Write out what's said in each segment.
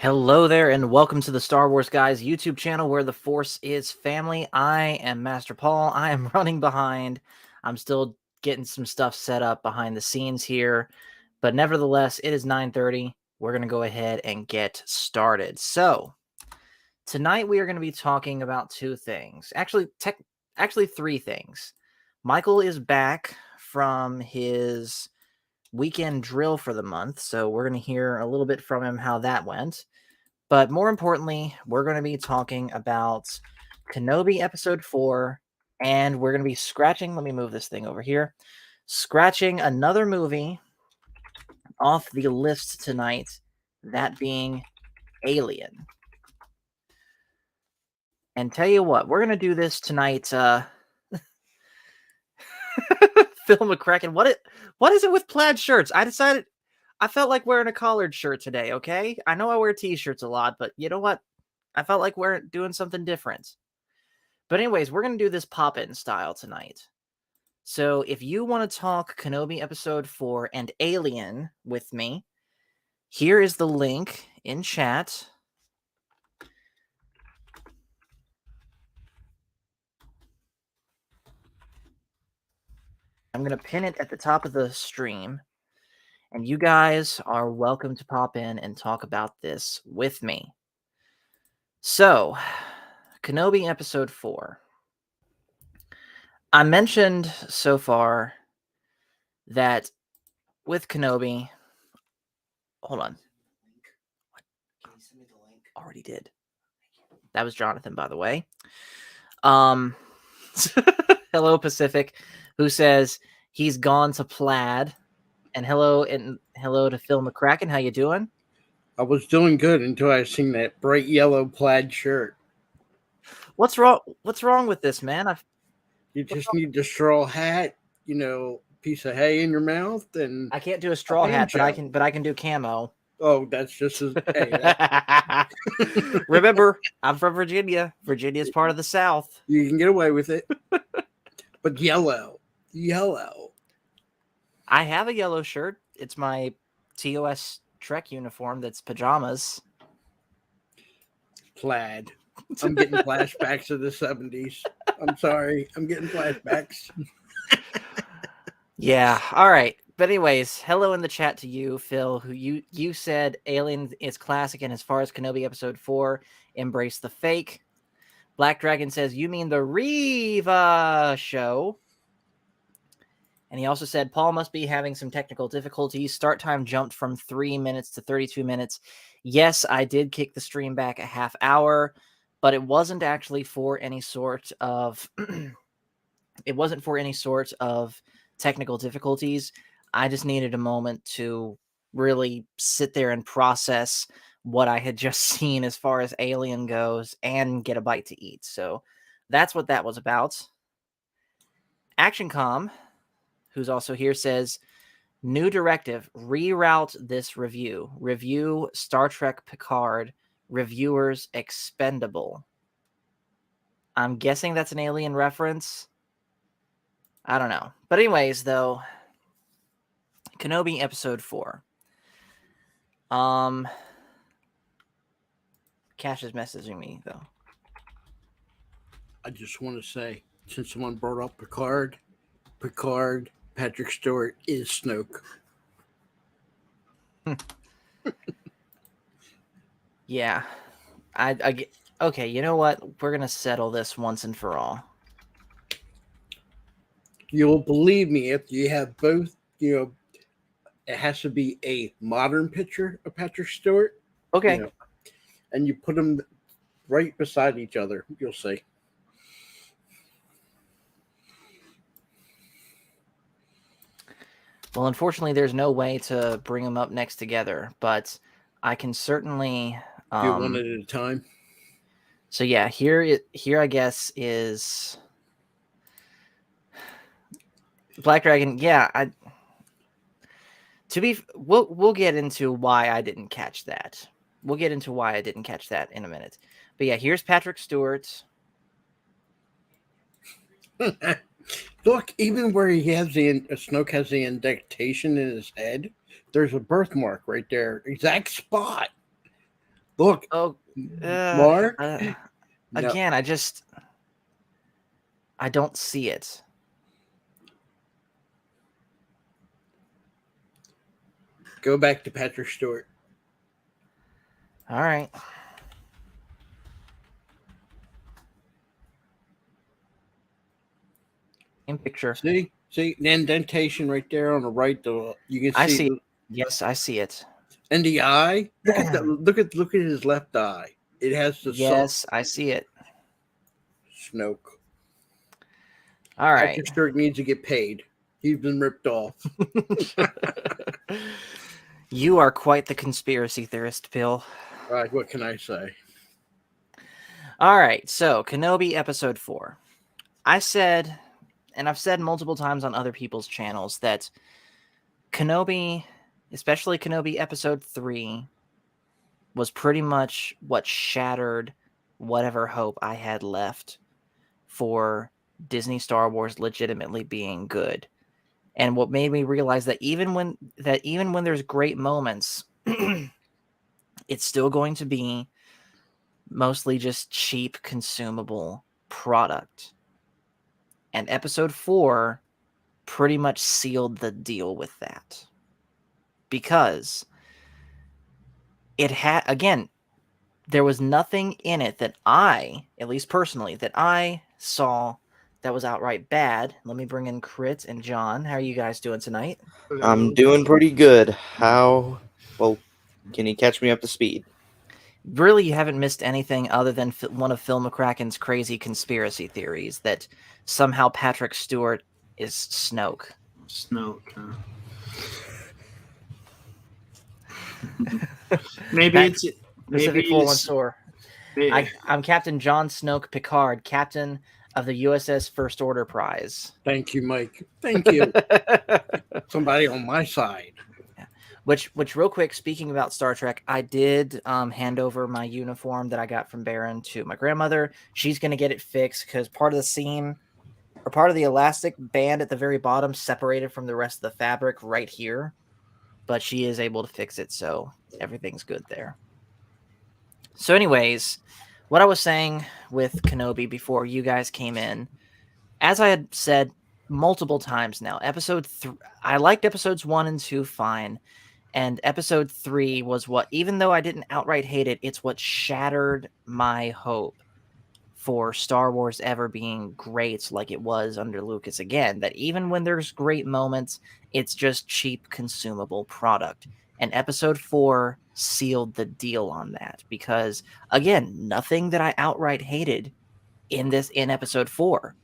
Hello there, and welcome to the Star Wars Guys YouTube channel where the Force is family. I am Master Paul. I am running behind. I'm still getting some stuff set up behind the scenes here, but nevertheless, it is 9:30. We're going to go ahead and get started. So, tonight we are going to be talking about two things. Actually three things. Michael is back from his weekend drill for the month, so we're going to hear a little bit from him how that went. But more importantly, we're going to be talking about Kenobi Episode 4, and we're going to be scratching, let me move this thing over here, scratching another movie off the list tonight, that being Alien. And tell you what, we're going to do this tonight. Phil McCracken, what is it with plaid shirts? I felt like wearing a collared shirt today, okay? I know I wear t-shirts a lot, but you know what? I felt like doing something different. But anyways, we're going to do this pop-in style tonight. So if you want to talk Kenobi Episode 4 and Alien with me, here is the link in chat. I'm going to pin it at the top of the stream. And you guys are welcome to pop in and talk about this with me. So, Kenobi Episode 4. I mentioned so far that with Kenobi... Hold on. What? Can you send me the link? Already did. That was Jonathan, by the way. Hello, Pacific, who says he's gone to plaid. And hello to Phil McCracken. How you doing? I was doing good until I seen that bright yellow plaid shirt. What's wrong? What's wrong with this, man? You just need the straw hat, piece of hay in your mouth, and I can't do a straw hat, but I can do camo. Oh, that's just as hey. Remember, I'm from Virginia. Virginia's part of the South. You can get away with it. But yellow. I have a yellow shirt. It's my TOS Trek uniform that's pajamas. Plaid. I'm getting flashbacks of the 70s. I'm sorry. I'm getting flashbacks. Yeah. All right. But anyways, hello in the chat to you, Phil, who you said Alien is classic, and as far as Kenobi Episode 4, embrace the fake. Black Dragon says, you mean the Riva show? And he also said, Paul must be having some technical difficulties. Start time jumped from 3 minutes to 32 minutes. Yes, I did kick the stream back a half hour, but it wasn't actually for any sort of technical difficulties. I just needed a moment to really sit there and process what I had just seen as far as Alien goes and get a bite to eat. So that's what that was about. ActionCom, who's also here, says, new directive, reroute this review. Review Star Trek Picard, reviewers expendable. I'm guessing that's an Alien reference. I don't know. But anyways, though, Kenobi Episode 4. Cash is messaging me, though. I just want to say, since someone brought up Picard, Patrick Stewart is Snoke. Yeah. I okay, you know what? We're going to settle this once and for all. You'll believe me if you have both, it has to be a modern picture of Patrick Stewart. Okay. And you put them right beside each other. You'll see. Well, unfortunately, there's no way to bring them up next together, but I can certainly do one at a time. So yeah, here I guess is Black Dragon. Yeah, we'll get into why I didn't catch that. We'll get into why I didn't catch that in a minute. But yeah, here's Patrick Stewart. Look, even where he has Snoke has the indentation in his head, there's a birthmark right there, exact spot. Look, Oh, more. uh, No, again, I don't see it. go back to Patrick Stewart. All right. In picture. See the indentation right there on the right. You can I see see it. Yes, I see it. and the eye. Look at that. Look at his left eye. It has the soft Yes, I see it. Snoke. All right. Patrick Stewart needs to get paid. He's been ripped off. You are quite the conspiracy theorist, Bill. All right, what can I say? All right, so Kenobi episode 4. I said, and I've said multiple times on other people's channels, that Kenobi, especially Kenobi episode 3, was pretty much what shattered whatever hope I had left for Disney Star Wars legitimately being good. And what made me realize that even when there's great moments, it's still going to be mostly just cheap consumable product. And episode 4 pretty much sealed the deal with that. Because it had, again, there was nothing in it that I, at least personally, that I saw that was outright bad. Let me bring in Crit and John. How are you guys doing tonight? I'm doing pretty good. How? Well, can you catch me up to speed? Really, you haven't missed anything other than one of Phil McCracken's crazy conspiracy theories that somehow Patrick Stewart is Snoke. Snoke, huh? Maybe it's Pacific maybe 414. I'm Captain John Snoke Picard, captain of the USS First Order Prize. Thank you, Mike. Thank you. Somebody on my side. Which, real quick, speaking about Star Trek, I did hand over my uniform that I got from Baron to my grandmother. She's going to get it fixed because part of the seam, or part of the elastic band at the very bottom separated from the rest of the fabric right here. But she is able to fix it, so everything's good there. So anyways, what I was saying with Kenobi before you guys came in, as I had said multiple times now, I liked episodes 1 and 2 fine. And episode 3 was what, even though I didn't outright hate it, it's what shattered my hope for Star Wars ever being great like it was under Lucas again. That even when there's great moments, it's just cheap consumable product. And episode 4 sealed the deal on that because, again, nothing that I outright hated in episode 4.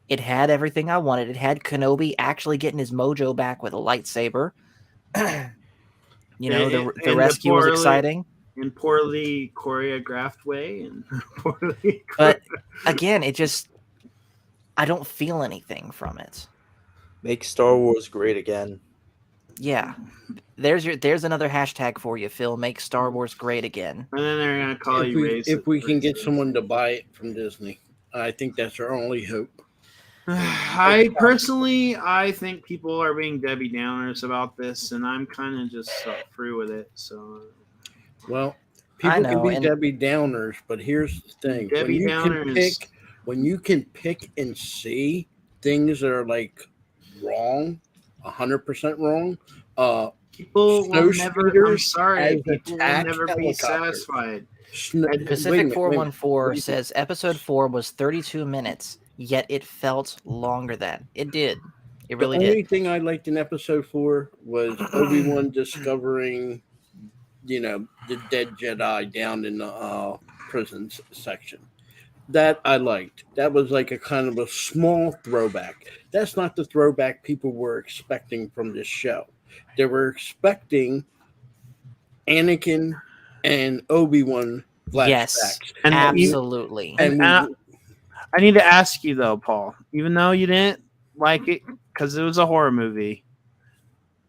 It had everything I wanted. It had Kenobi actually getting his mojo back with a lightsaber. The rescue was exciting. In poorly choreographed way. But again, I don't feel anything from it. Make Star Wars great again. Yeah. There's another hashtag for you, Phil. Make Star Wars great again. And then they're going to call you racist. If we can get someone to buy it from Disney, I think that's our only hope. I think people are being Debbie Downers about this, and I'm kind of just through with it. So, well, people can be Debbie Downers, but here's the thing: when you can pick and see things that are like wrong, 100% wrong. People will never. I'm sorry, people will never be satisfied. Pacific 414 says episode 4 was 32 minutes. Yet it felt longer than it did. It really did. The only thing I liked in episode 4 was Obi-Wan discovering, the dead Jedi down in the prison section. That I liked. That was like a kind of a small throwback. That's not the throwback people were expecting from this show. They were expecting Anakin and Obi-Wan flashbacks. Yes, absolutely. I need to ask you though, Paul, even though you didn't like it because it was a horror movie,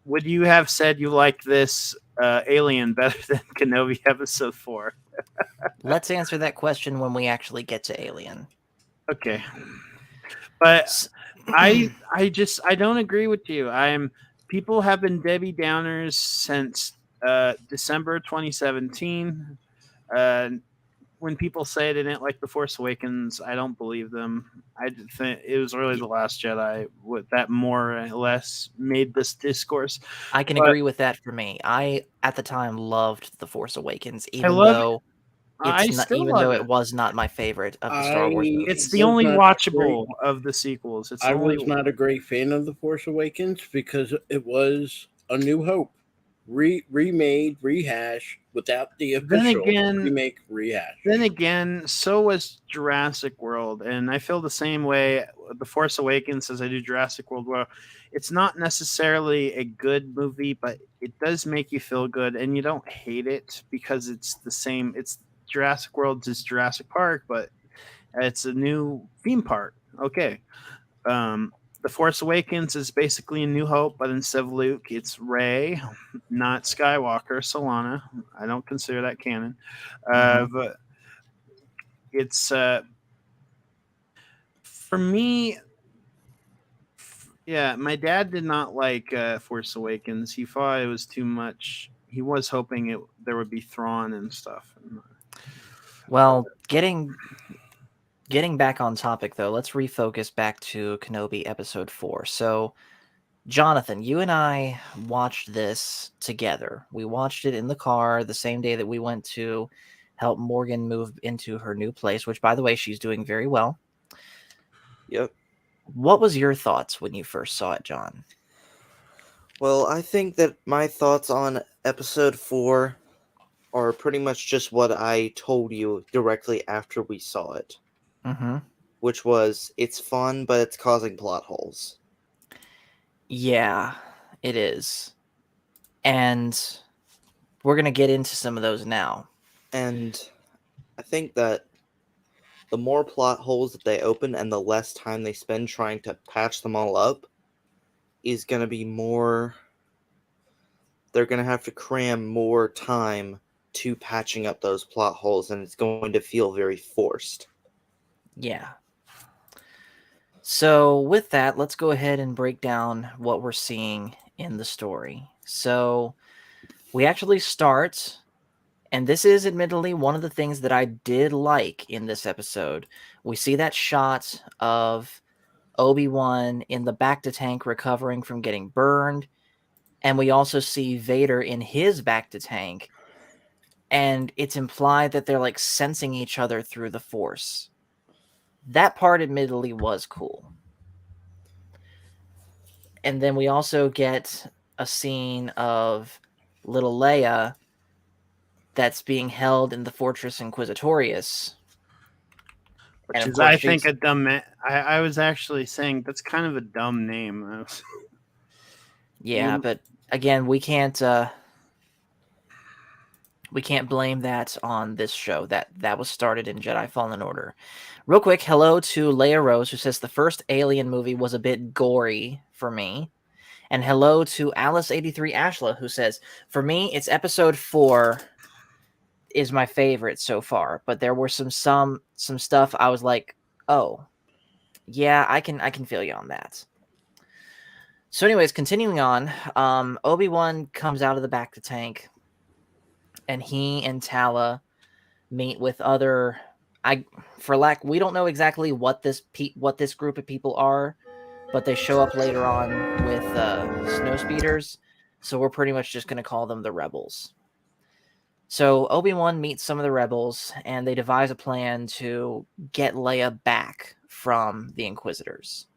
would you have said you liked this Alien better than Kenobi episode 4? Let's answer that question when we actually get to Alien. Okay. But I don't agree with you. People have been Debbie Downers since December 2017. When people say they didn't like The Force Awakens, I don't believe them. I think it was really The Last Jedi that more or less made this discourse. I can But agree with that for me. I, at the time, loved The Force Awakens, I love. I still even though love it it. was not my favorite of the Star Wars I It's the movies. was only not great. watchable of the sequels. It's the I only. was not a great fan of The Force Awakens because it was A New Hope, remade, rehash without the Then official again, remake rehash. so was Jurassic World, and I feel the same way. The Force Awakens as I do Jurassic World. Well, it's not necessarily a good movie, but it does make you feel good, and you don't hate it because it's the same. It's Jurassic World is Jurassic Park, but it's a new theme park. Okay. Um, the Force Awakens is basically a New Hope, but instead of Luke, it's Rey, not Skywalker, Solana. I don't consider that canon. But it's for me. Yeah, my dad did not like Force Awakens. He thought it was too much. He was hoping there would be Thrawn and stuff. Well, getting back on topic though, let's refocus back to Kenobi episode 4. So, Jonathan, you and I watched this together. We watched it in the car the same day that we went to help Morgan move into her new place, which by the way, she's doing very well. Yep. What was your thoughts when you first saw it, John? Well, I think that my thoughts on episode 4 are pretty much just what I told you directly after we saw it, Mm-hmm. which was it's fun, but it's causing plot holes. Yeah, it is. And we're going to get into some of those now. And I think that the more plot holes that they open and the less time they spend trying to patch them all up is going to be more. They're going to have to cram more time to patching up those plot holes, and it's going to feel very forced. Yeah. So, with that, let's go ahead and break down what we're seeing in the story. So, we actually start, and this is admittedly one of the things that I did like in this episode. We see that shot of Obi-Wan in the Bacta tank recovering from getting burned, and we also see Vader in his Bacta tank, and it's implied that they're like sensing each other through the Force. That part admittedly was cool. And then we also get a scene of little Leia that's being held in the Fortress Inquisitorius. Which And of is, course, I think, a dumb. I was actually saying that's kind of a dumb name. Yeah, but again, we can't blame that on this show. That was started in Jedi Fallen Order. Real quick, hello to Leia Rose, who says the first Alien movie was a bit gory for me. And hello to Alice83 Ashla, who says, for me, it's episode 4 is my favorite so far, but there were some stuff I was like, oh, yeah, I can feel you on that. So, anyways, continuing on, Obi-Wan comes out of the back of the tank, and he and Tala meet with other. We don't know exactly what this group of people are, but they show up later on with snow speeders, so we're pretty much just going to call them the rebels. So Obi-Wan meets some of the rebels, and they devise a plan to get Leia back from the Inquisitors.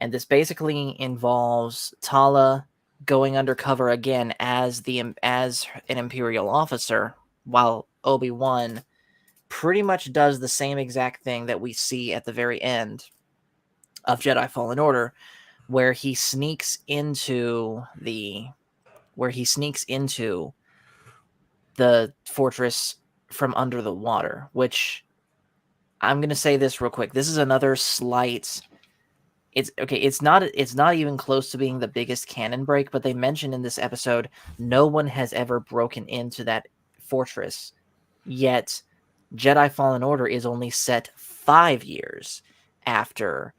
And this basically involves Tala going undercover again as an Imperial officer, while Obi-Wan pretty much does the same exact thing that we see at the very end of Jedi Fallen Order, where he sneaks into the fortress from under the water, which I'm going to say this real quick. This is another slight. It's okay. It's not even close to being the biggest canon break, but they mentioned in this episode no one has ever broken into that fortress, yet Jedi Fallen Order is only set 5 years after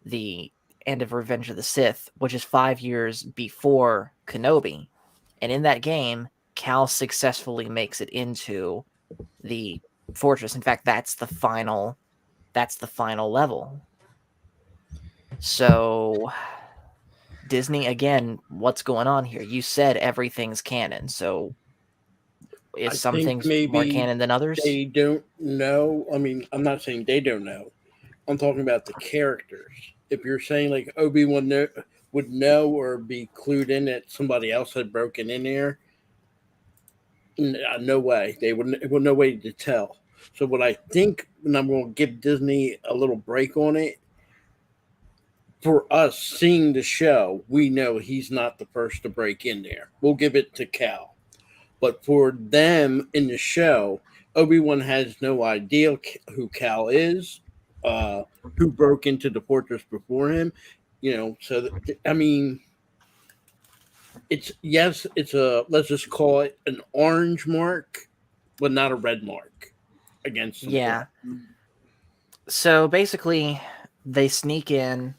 the end of Revenge of the Sith, which is 5 years before Kenobi. And in that game, Cal successfully makes it into the fortress. In fact, that's the final level. So Disney, again, what's going on here? You said everything's canon, so is I some think things more maybe canon than others? they don't know. I mean, I'm not saying they don't know. I'm talking about the characters. If you're saying like Obi-Wan would know or be clued in that somebody else had broken in there, no way. They wouldn't. Well, no way to tell. So what I think, and I'm going to give Disney a little break on it. For us seeing the show, we know he's not the first to break in there. We'll give it to Cal. But for them in the show, Obi-Wan has no idea who Cal is, who broke into the fortress before him. So I mean, it's a, let's just call it an orange mark, but not a red mark against them. Yeah. So basically, they sneak in,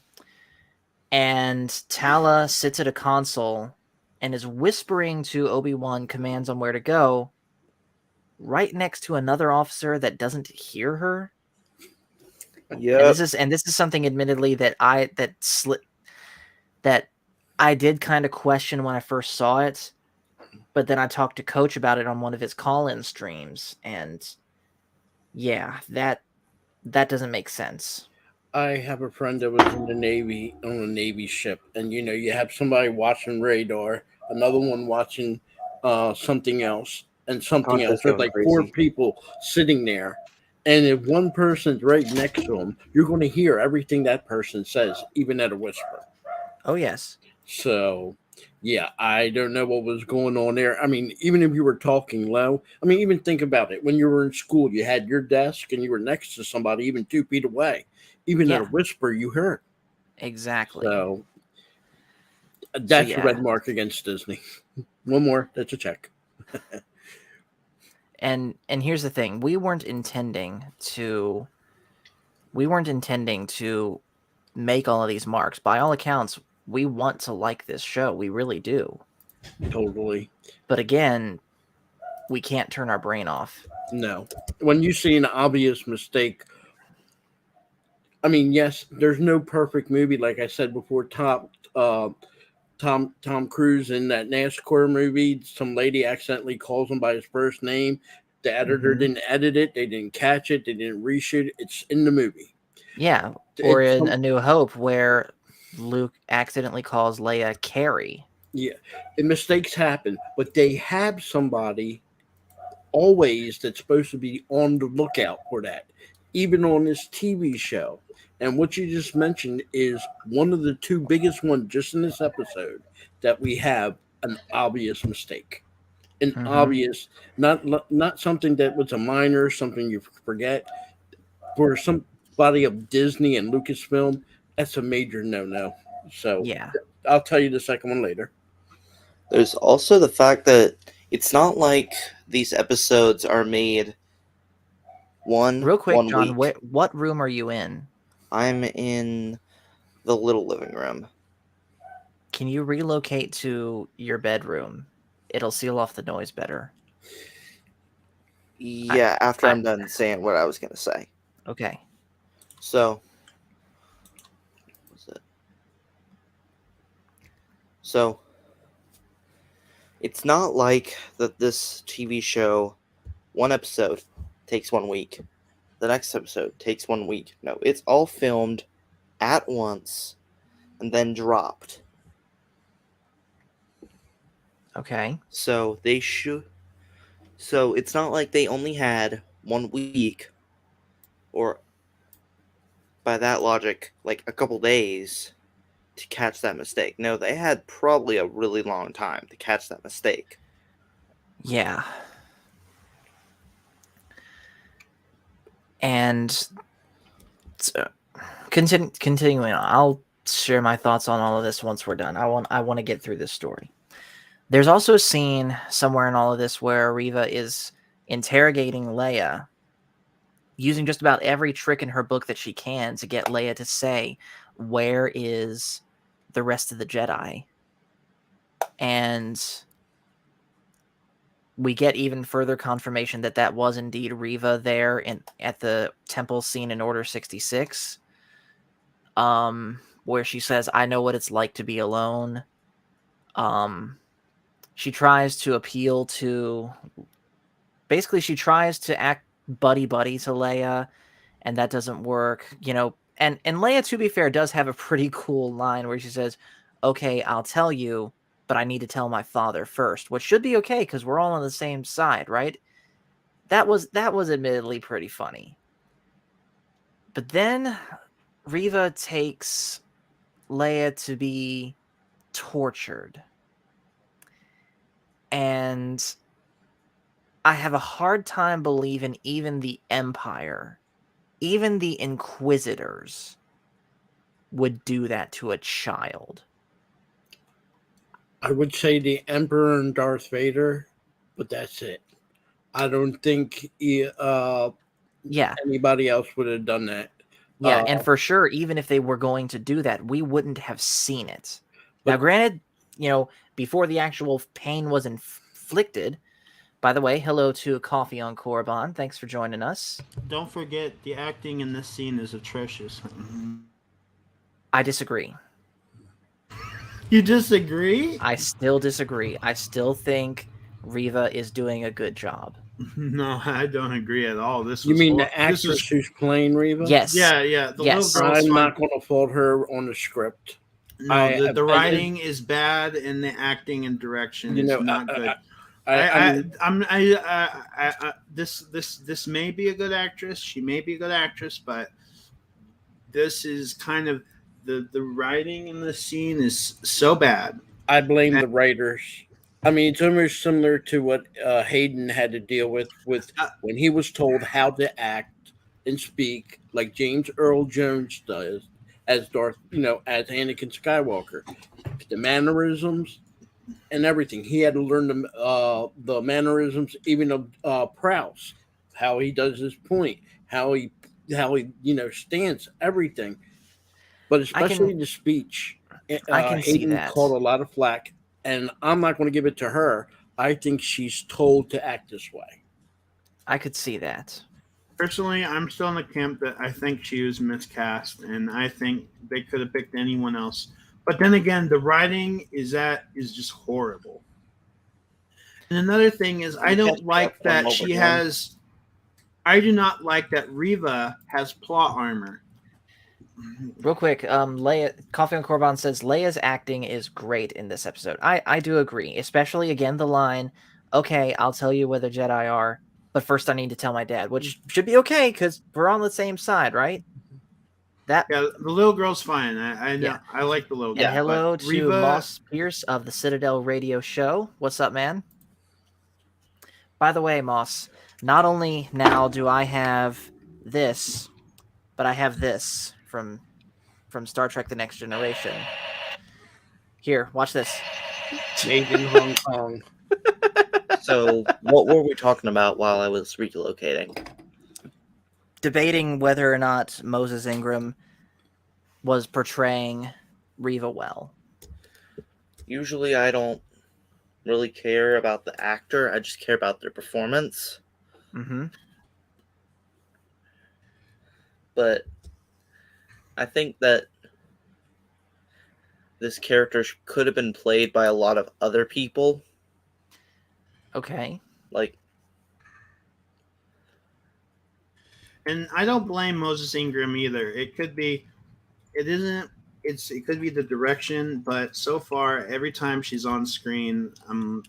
and Tala sits at a console and is whispering to Obi-Wan commands on where to go, right next to another officer that doesn't hear her. Yeah. And this is something, admittedly, that I did kind of question when I first saw it, but then I talked to Coach about it on one of his call-in streams, and yeah, that doesn't make sense. I have a friend that was in the Navy on a Navy ship, and you have somebody watching radar, another one watching something else, and something else. Concho's There's going like four crazy. people sitting there, and if one person's right next to them, you're going to hear everything that person says, even at a whisper. Oh yes. So, yeah, I don't know what was going on there. I mean, even if you were talking low, I mean, even think about it. When you were in school, you had your desk and you were next to somebody even 2 feet away. Even at a Yeah. whisper, you heard. Exactly. So So that's a yeah. red mark against Disney. One more, that's a check. And here's the thing: we weren't intending to make all of these marks. By all accounts, we want to like this show. We really do. Totally. But again, we can't turn our brain off. No. When you see an obvious mistake, I mean, yes, there's no perfect movie. Like I said before, Tom Cruise in that NASCAR movie, some lady accidentally calls him by his first name. The editor Mhm. didn't edit it. They didn't catch it. They didn't reshoot it. It's in the movie. Yeah, or It's in A New Hope, where Luke accidentally calls Leia Carrie. yeah, and mistakes happen, but they have somebody always that's supposed to be on the lookout for that, even on this TV show. And what you just mentioned is one of the two biggest ones just in this episode that we have an obvious mistake. An Mhm. obvious, not something that was a minor, something you forget. For somebody of Disney and Lucasfilm, that's a major no-no. So Yeah. I'll tell you the second one later. There's also the fact that it's not like these episodes are made Real quick, one John, week. what room are you in? I'm in the little living room. Can you relocate to your bedroom? It'll seal off the noise better. Yeah, after I- I'm done saying what I was gonna say. Okay. So, what was it? So, it's not like that this TV show, one episode takes 1 week, the next episode takes 1 week. No, it's all filmed at once and then dropped. Okay. So they should. So it's not like they only had 1 week, or by that logic, like a couple days to catch that mistake. No, they had probably a really long time to catch that mistake. Yeah. And so, continuing on, I'll share my thoughts on all of this once we're done. I want to get through this story. There's also a scene somewhere in all of this where Riva is interrogating Leia, using just about every trick in her book that she can to get Leia to say, where is the rest of the Jedi? And we get even further confirmation that that was indeed Riva there at the temple scene in Order 66. Where she says, "I know what it's like to be alone." She tries to appeal to, basically she tries to act buddy to Leia, and that doesn't work, and Leia, to be fair, does have a pretty cool line where she says, "Okay, I'll tell you, but I need to tell my father first," which should be okay because we're all on the same side, right? That was admittedly pretty funny. But then Riva takes Leia to be tortured. And I have a hard time believing even the Empire, even the Inquisitors, would do that to a child. I would say the Emperor and Darth Vader, but that's it. I don't think Yeah. anybody else would have done that. Yeah, and for sure, even if they were going to do that, we wouldn't have seen it. Now, But- granted, before the actual pain was inflicted. By the way, hello to Coffee on Korriban. Thanks for joining us. Don't forget, the acting in this scene is atrocious. I disagree. You disagree? I still disagree. I still think Riva is doing a good job. No, I don't agree at all. This You was mean hor- the actress This was, who's playing Reva? Yes. yeah. The Yes. little girl's I'm fine. not going to fault her on the script. No, the writing is bad, and the acting and direction is not good. This may be a good actress. She may be a good actress, but this is kind of the writing in the scene is so bad. I blame the writers. I mean, it's almost similar to what Hayden had to deal with when he was told how to act and speak like James Earl Jones does as Darth, as Anakin Skywalker. The mannerisms and everything. He had to learn the mannerisms, even of Prowse, how he does his point, how he stands, everything. But especially the speech. I can see Hayden that. called a lot of flack, and I'm not going to give it to her. I think she's told to act this way. I could see that. Personally, I'm still in the camp that I think she was miscast, and I think they could have picked anyone else. But then again, the writing is just horrible. And another thing is, I don't like that she has. I do not like that Riva has plot armor. Real quick, Leia, Coffee on Korriban says Leia's acting is great in this episode. I do agree, especially again the line, "Okay, I'll tell you where the Jedi are, but first I need to tell my dad," which should be okay because we're on the same side, right? Yeah, the little girl's fine. I know. Yeah. I like the little girl. And hello to Riva... Moss Pierce of the Citadel Radio Show. What's up, man? By the way, Moss, not only now do I have this, but I have this from Star Trek The Next Generation. Here, watch this. Made in Hong Kong. So, what were we talking about while I was relocating? Debating whether or not Moses Ingram was portraying Riva well. Usually I don't really care about the actor. I just care about their performance. Mm-hmm. But I think that this character could have been played by a lot of other people. Okay. And I don't blame Moses Ingram either. It could be the direction, but so far every time she's on screen, I'm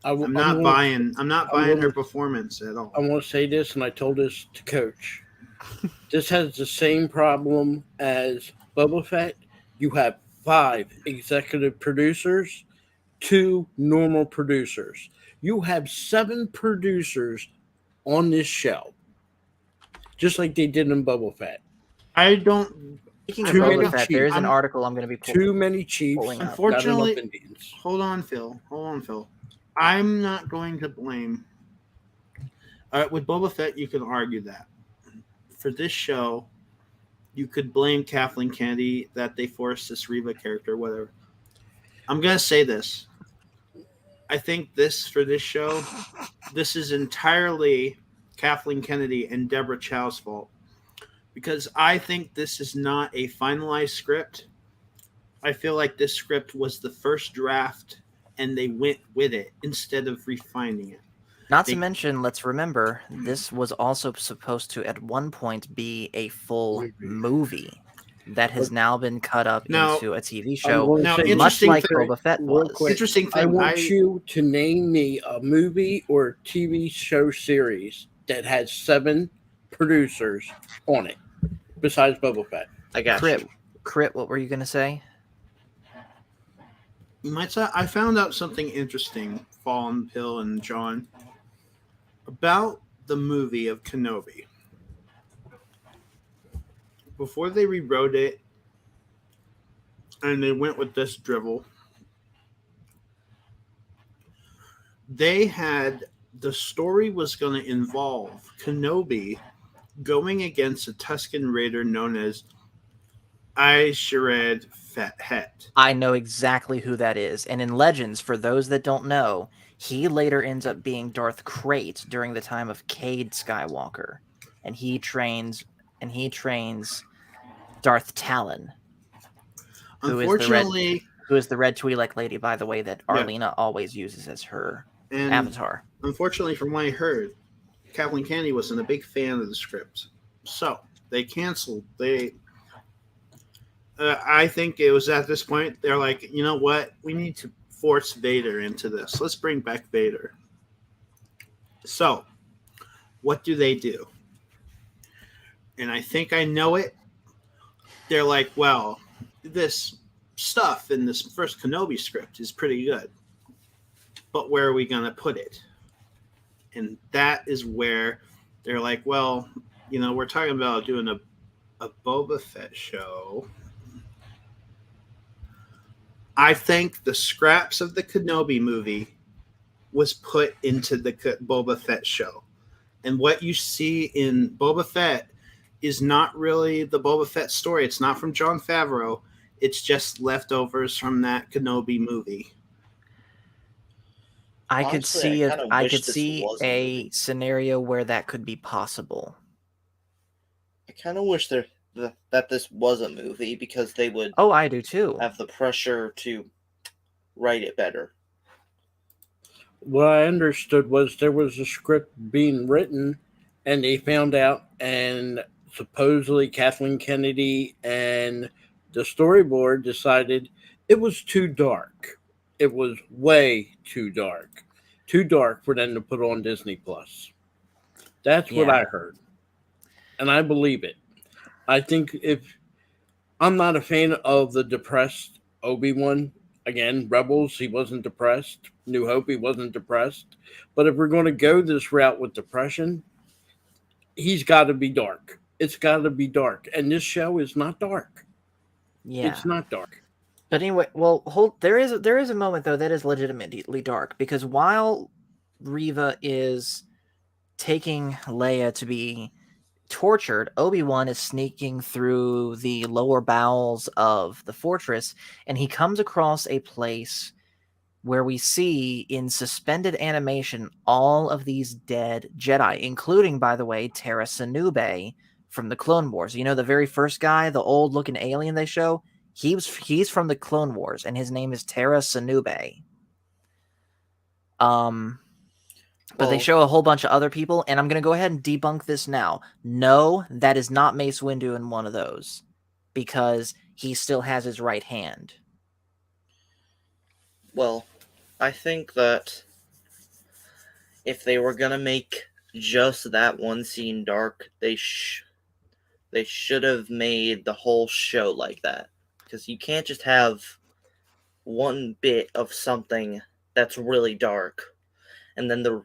not buying her performance at all. I want to say this, and I told this to Coach. This has the same problem as Boba Fett. You have 5 executive producers, 2 normal producers. You have 7 producers on this show, just like they did in Boba Fett. I don't. Speaking of Boba Fett, there is an article I'm going to be too many chiefs. Unfortunately, hold on, Phil. I'm not going to blame. With Boba Fett, you can argue that. For this show, you could blame Kathleen Kennedy that they forced this Riva character, whatever. I'm going to say this. I think for this show, this is entirely Kathleen Kennedy and Deborah Chow's fault because I think this is not a finalized script. I feel like this script was the first draft and they went with it instead of refining it. Not to mention, let's remember, this was also supposed to at one point be a full movie that has now been cut up into a TV show, now, much interesting like thing- Boba Fett real was. quick, Interesting thing. I want you to name me a movie or TV show series that has 7 producers on it, besides Boba Fett. I got you. Crit, what were you going to say? I found out something interesting, Fallen Pill and John, about the movie of Kenobi. Before they rewrote it and they went with this drivel, the story was going to involve Kenobi going against a Tusken Raider known as Ishered Het. I know exactly who that is. And in Legends, for those that don't know, he later ends up being Darth Krayt during the time of Cade Skywalker. And he trains Darth Talon, who is the red Twi'lek lady, by the way, that Arlena always uses as her avatar. Unfortunately, from what I heard, Kathleen Kennedy wasn't a big fan of the script. So they canceled. I think it was at this point, they're like, you know what? We need to force Vader into this. Let's bring back Vader. So, what do? And I think I know it. They're like, well, this stuff in this first Kenobi script is pretty good. But where are we going to put it? And that is where they're like, well, we're talking about doing a Boba Fett show. I think the scraps of the Kenobi movie was put into the Boba Fett show. And what you see in Boba Fett is not really the Boba Fett story. It's not from Jon Favreau. It's just leftovers from that Kenobi movie. I could see a scenario where that could be possible. I kind of wish that this was a movie because they would. Oh, I do too. Have the pressure to write it better. What I understood was there was a script being written, and they found out, and supposedly Kathleen Kennedy and the storyboard decided it was too dark. It was way too dark for them to put on Disney Plus. That's what I heard, and I believe it. I think I'm not a fan of the depressed Obi-Wan. Again, Rebels, he wasn't depressed. New Hope, he wasn't depressed. But if we're going to go this route with depression, he's got to be dark. It's got to be dark. And this show is not dark. Yeah. It's not dark. But anyway, there is a moment, though, that is legitimately dark. Because while Reva is taking Leia to be tortured, Obi-Wan is sneaking through the lower bowels of the fortress, and he comes across a place where we see in suspended animation all of these dead Jedi, including, by the way, Tara Sinube from the Clone Wars. The very first guy, the old-looking alien they show, he's from the Clone Wars, and his name is Tara Sinube. But they show a whole bunch of other people, and I'm going to go ahead and debunk this now. No, that is not Mace Windu in one of those, because he still has his right hand. Well, I think that if they were going to make just that one scene dark, they should have made the whole show like that. Because you can't just have one bit of something that's really dark, and then the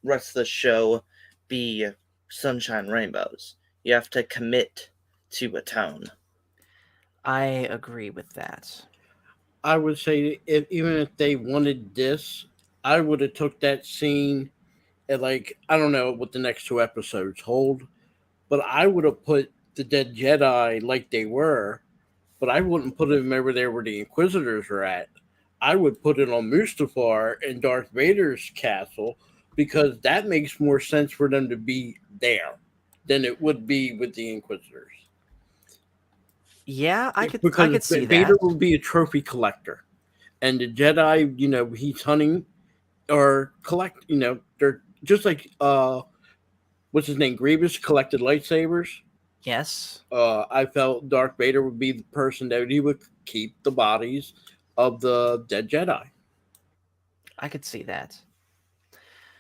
rest of the show be sunshine rainbows. You have to commit to a tone. I agree with that. I would say even if they wanted this, I would have took that scene at I don't know what the next 2 episodes hold, but I would have put the dead Jedi like they were, but I wouldn't put them over there where the Inquisitors are at. I would put it on Mustafar and Darth Vader's castle because that makes more sense for them to be there than it would be with the Inquisitors. Yeah, I Because could see Vader that. will be a trophy collector, and the Jedi, he's hunting or collect. They're just like what's his name, Grievous collected lightsabers. Yes, I felt Darth Vader would be the person that he would keep the bodies of the dead Jedi. I could see that.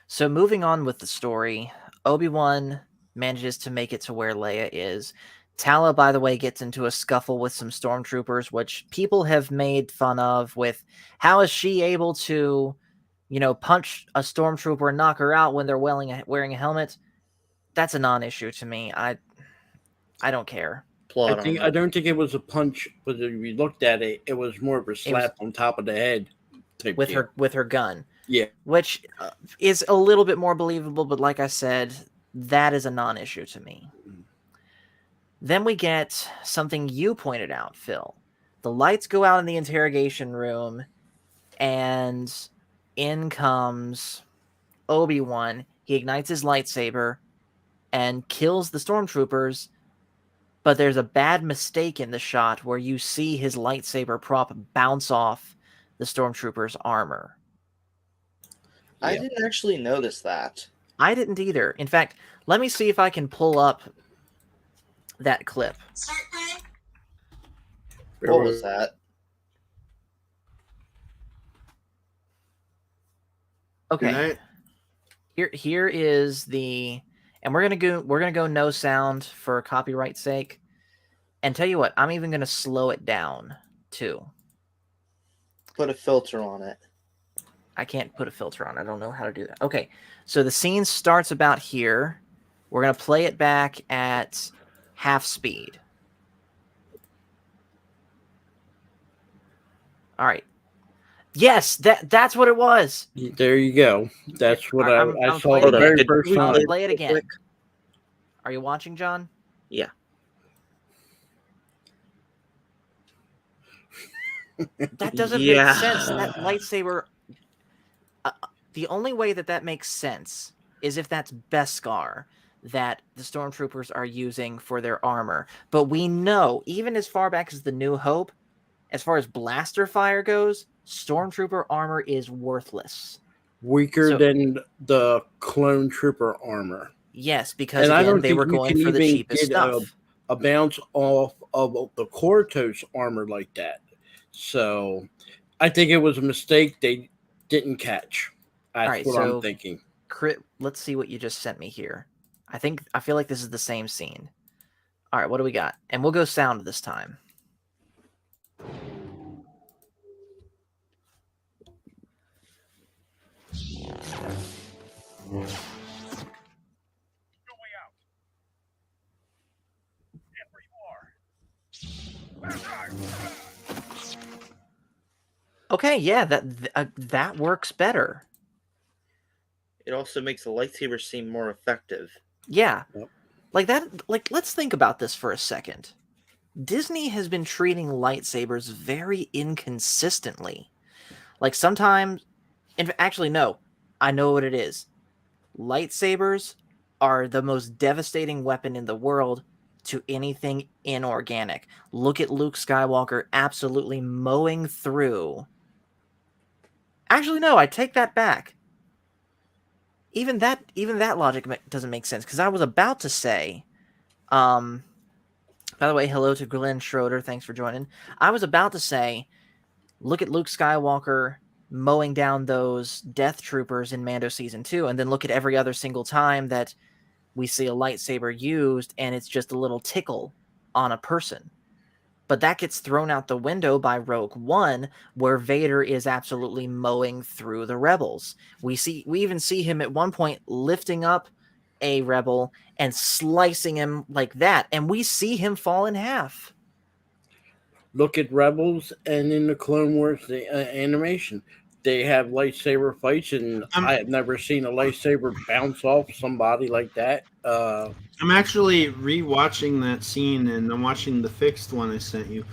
So moving on with the story, Obi-Wan manages to make it to where Leia is. Tala, by the way, gets into a scuffle with some stormtroopers, which people have made fun of with how is she able to, punch a stormtrooper and knock her out when they're wearing a helmet? That's a non-issue to me. I don't care. Plot I don't think it was a punch, but if you looked at it, it was more of a slap on top of the head type with deal. her gun. Yeah. Which is a little bit more believable, but like I said, that is a non-issue to me. Then we get something you pointed out, Phil. The lights go out in the interrogation room, and in comes Obi-Wan. He ignites his lightsaber and kills the stormtroopers, but there's a bad mistake in the shot where you see his lightsaber prop bounce off the stormtrooper's armor. I didn't actually notice that. I didn't either. In fact, let me see if I can pull up that clip. What was that? Okay. Here is the, and we're gonna go no sound for copyright sake. And tell you what, I'm even gonna slow it down too. Put a filter on it. I can't put a filter on. I don't know how to do that. Okay, so the scene starts about here. We're gonna play it back at half speed. All right. Yes, that's what it was. There you go. That's what I saw the very first time. I'll play it again. Are you watching, John? Yeah. That doesn't make sense. That lightsaber. The only way that makes sense is if that's Beskar that the stormtroopers are using for their armor. But we know, even as far back as the New Hope, as far as blaster fire goes, stormtrooper armor is worthless. Weaker than the clone trooper armor. Yes, because again, they were going for the cheapest stuff. A bounce off of the Cortos armor like that. So I think it was a mistake they didn't catch. That's what I'm thinking. Let's see what you just sent me here. I feel like this is the same scene. All right, what do we got? And we'll go sound this time. Okay, yeah, that works better. It also makes the lightsaber seem more effective. Yeah. Yep. Like that, let's think about this for a second. Disney has been treating lightsabers very inconsistently. Like sometimes, actually no, I know what it is. Lightsabers are the most devastating weapon in the world to anything inorganic. Look at Luke Skywalker absolutely mowing through. Actually, no, I take that back. Even that logic doesn't make sense, because I was about to say, by the way, hello to Glenn Schroeder, thanks for joining. I was about to say, look at Luke Skywalker mowing down those Death Troopers in Mando Season 2, and then look at every other single time that we see a lightsaber used, and it's just a little tickle on a person. But that gets thrown out the window by Rogue One, where Vader is absolutely mowing through the rebels. We even see him at one point lifting up a rebel and slicing him like that, and we see him fall in half. Look at Rebels, and in the Clone Wars animation, they have lightsaber fights, and I have never seen a lightsaber bounce off somebody like that. I'm actually rewatching that scene, and I'm watching the fixed one I sent you.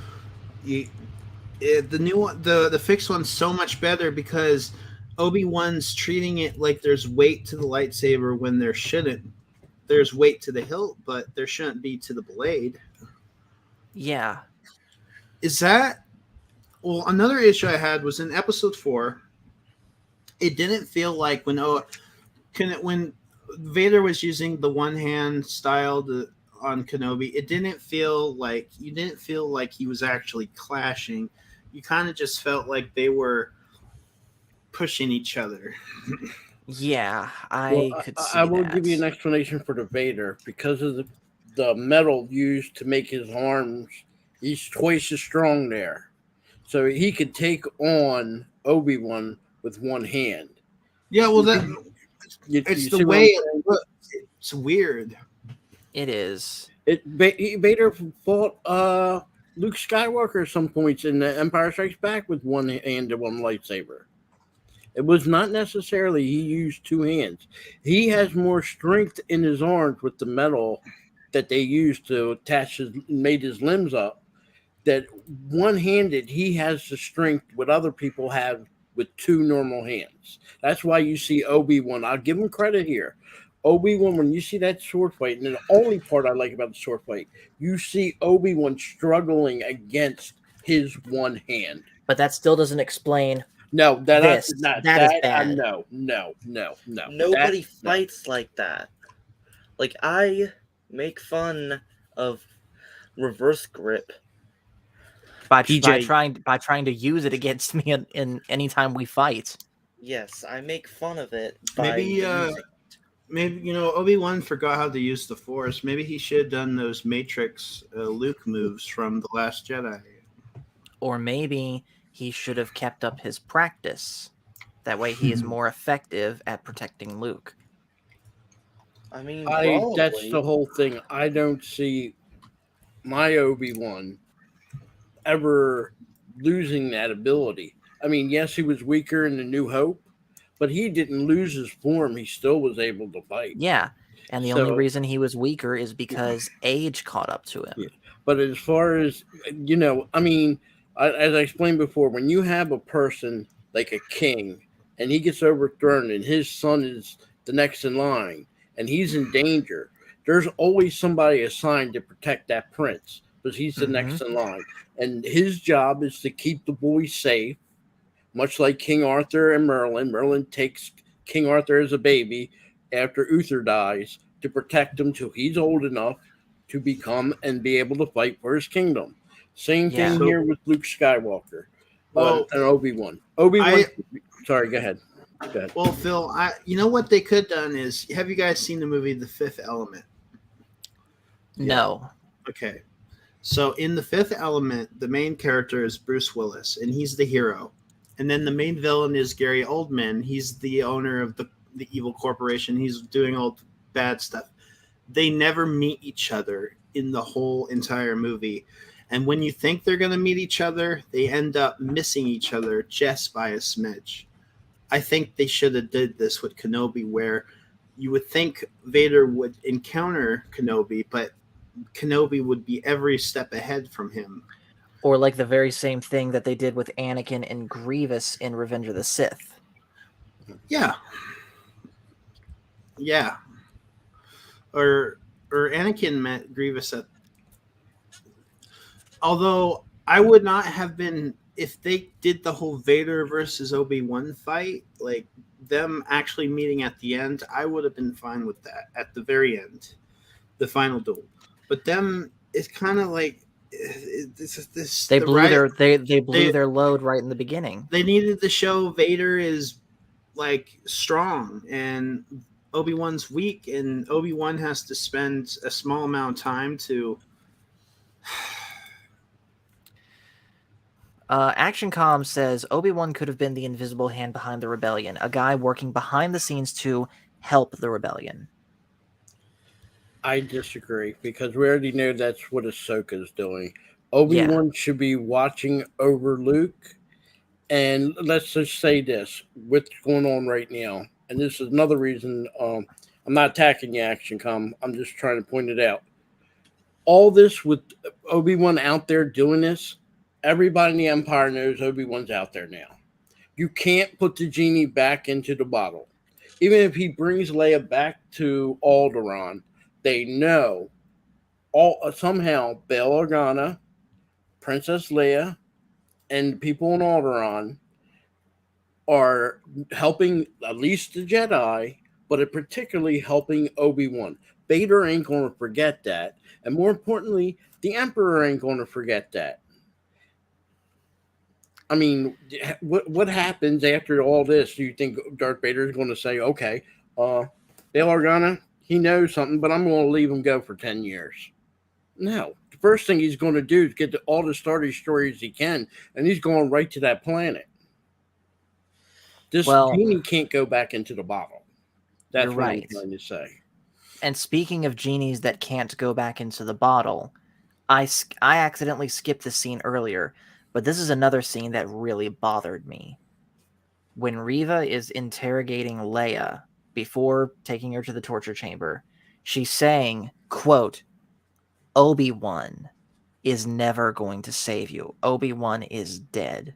The new one, the fixed one's so much better because Obi-Wan's treating it like there's weight to the lightsaber when there shouldn't. There's weight to the hilt, but there shouldn't be to the blade. Yeah. Is that well? Another issue I had was in episode 4. It didn't feel like when Vader was using the one hand style on Kenobi, it didn't feel like he was actually clashing. You kind of just felt like they were pushing each other. Yeah, Well, I could see I will that. give you an explanation for the Vader because of the metal used to make his arms. He's twice as strong there, so he could take on Obi-Wan with one hand. Yeah, well, it's You the see what way I'm it saying? looks. It's weird. It is. Vader fought Luke Skywalker at some points in the Empire Strikes Back with one hand and one lightsaber. It was not necessarily he used two hands. He has more strength in his arms with the metal that they used to made his limbs up. That one-handed, he has the strength what other people have with two normal hands. That's why you see Obi-Wan. I'll give him credit here. Obi-Wan, when you see that sword fight, and the only part I like about the sword fight, you see Obi-Wan struggling against his one hand. But that still doesn't explain No, this. not That is bad. no. Nobody No. fights like that. Like, I make fun of reverse grip. By PJ. trying to use it against me in any time we fight. Yes, I make fun of it by Maybe Obi-Wan forgot how to use the Force. Maybe he should have done those Matrix Luke moves from The Last Jedi. Or maybe he should have kept up his practice. That way he is more effective at protecting Luke. I mean, That's the whole thing. I don't see my Obi-Wan ever losing that ability. I mean, yes, he was weaker in the New Hope, but he didn't lose his form. He still was able to fight. Yeah. And the only reason he was weaker is because age caught up to him. Yeah. But as far as, I mean, as I explained before, when you have a person like a king and he gets overthrown and his son is the next in line and he's in danger, there's always somebody assigned to protect that prince because he's the next in line. And his job is to keep the boy safe, much like King Arthur and Merlin. Merlin takes King Arthur as a baby after Uther dies to protect him till he's old enough to become and be able to fight for his kingdom. Same thing here with Luke Skywalker and Obi-Wan. Sorry, go ahead. Well, Phil, you know what they could have done is, have you guys seen the movie The Fifth Element? No. Okay. So in The Fifth Element, the main character is Bruce Willis, and he's the hero. And then the main villain is Gary Oldman. He's the owner of the evil corporation. He's doing all the bad stuff. They never meet each other in the whole entire movie. And when you think they're going to meet each other, they end up missing each other just by a smidge. I think they should have did this with Kenobi, where you would think Vader would encounter Kenobi, but Kenobi would be every step ahead from him. Or like the very same thing that they did with Anakin and Grievous in Revenge of the Sith. Yeah. Yeah. Or Anakin met Grievous at... Although I would not have been... If they did the whole Vader versus Obi-Wan fight, like them actually meeting at the end, I would have been fine with that at the very end, the final duel. But them, it's kind of like they blew their load right in the beginning. They needed to show Vader is like strong and Obi-Wan's weak, and Obi-Wan has to spend a small amount of time to. ActionCom says Obi-Wan could have been the invisible hand behind the rebellion, a guy working behind the scenes to help the rebellion. I disagree because we already know that's what Ahsoka's doing. Obi-Wan should be watching over Luke. And let's just say this, what's going on right now. And this is another reason I'm not attacking the ActionCom. I'm just trying to point it out. All this with Obi-Wan out there doing this, everybody in the Empire knows Obi-Wan's out there now. You can't put the genie back into the bottle. Even if he brings Leia back to Alderaan, they know somehow Bail Organa, Princess Leia, and people in Alderaan are helping at least the Jedi, but it particularly helping Obi-Wan. Vader ain't going to forget that. And more importantly, the Emperor ain't going to forget that. I mean, what happens after all this? Do you think Darth Vader is going to say, okay, Bail Organa, he knows something, but I'm going to leave him go for 10 years? No. The first thing he's going to do is get all the Star Destroyers he can, and he's going right to that planet. This genie can't go back into the bottle. That's what I'm trying to say. And speaking of genies that can't go back into the bottle, I accidentally skipped this scene earlier, but this is another scene that really bothered me. When Reva is interrogating Leia before taking her to the torture chamber, she's saying, quote, Obi-Wan is never going to save you. Obi-Wan is dead.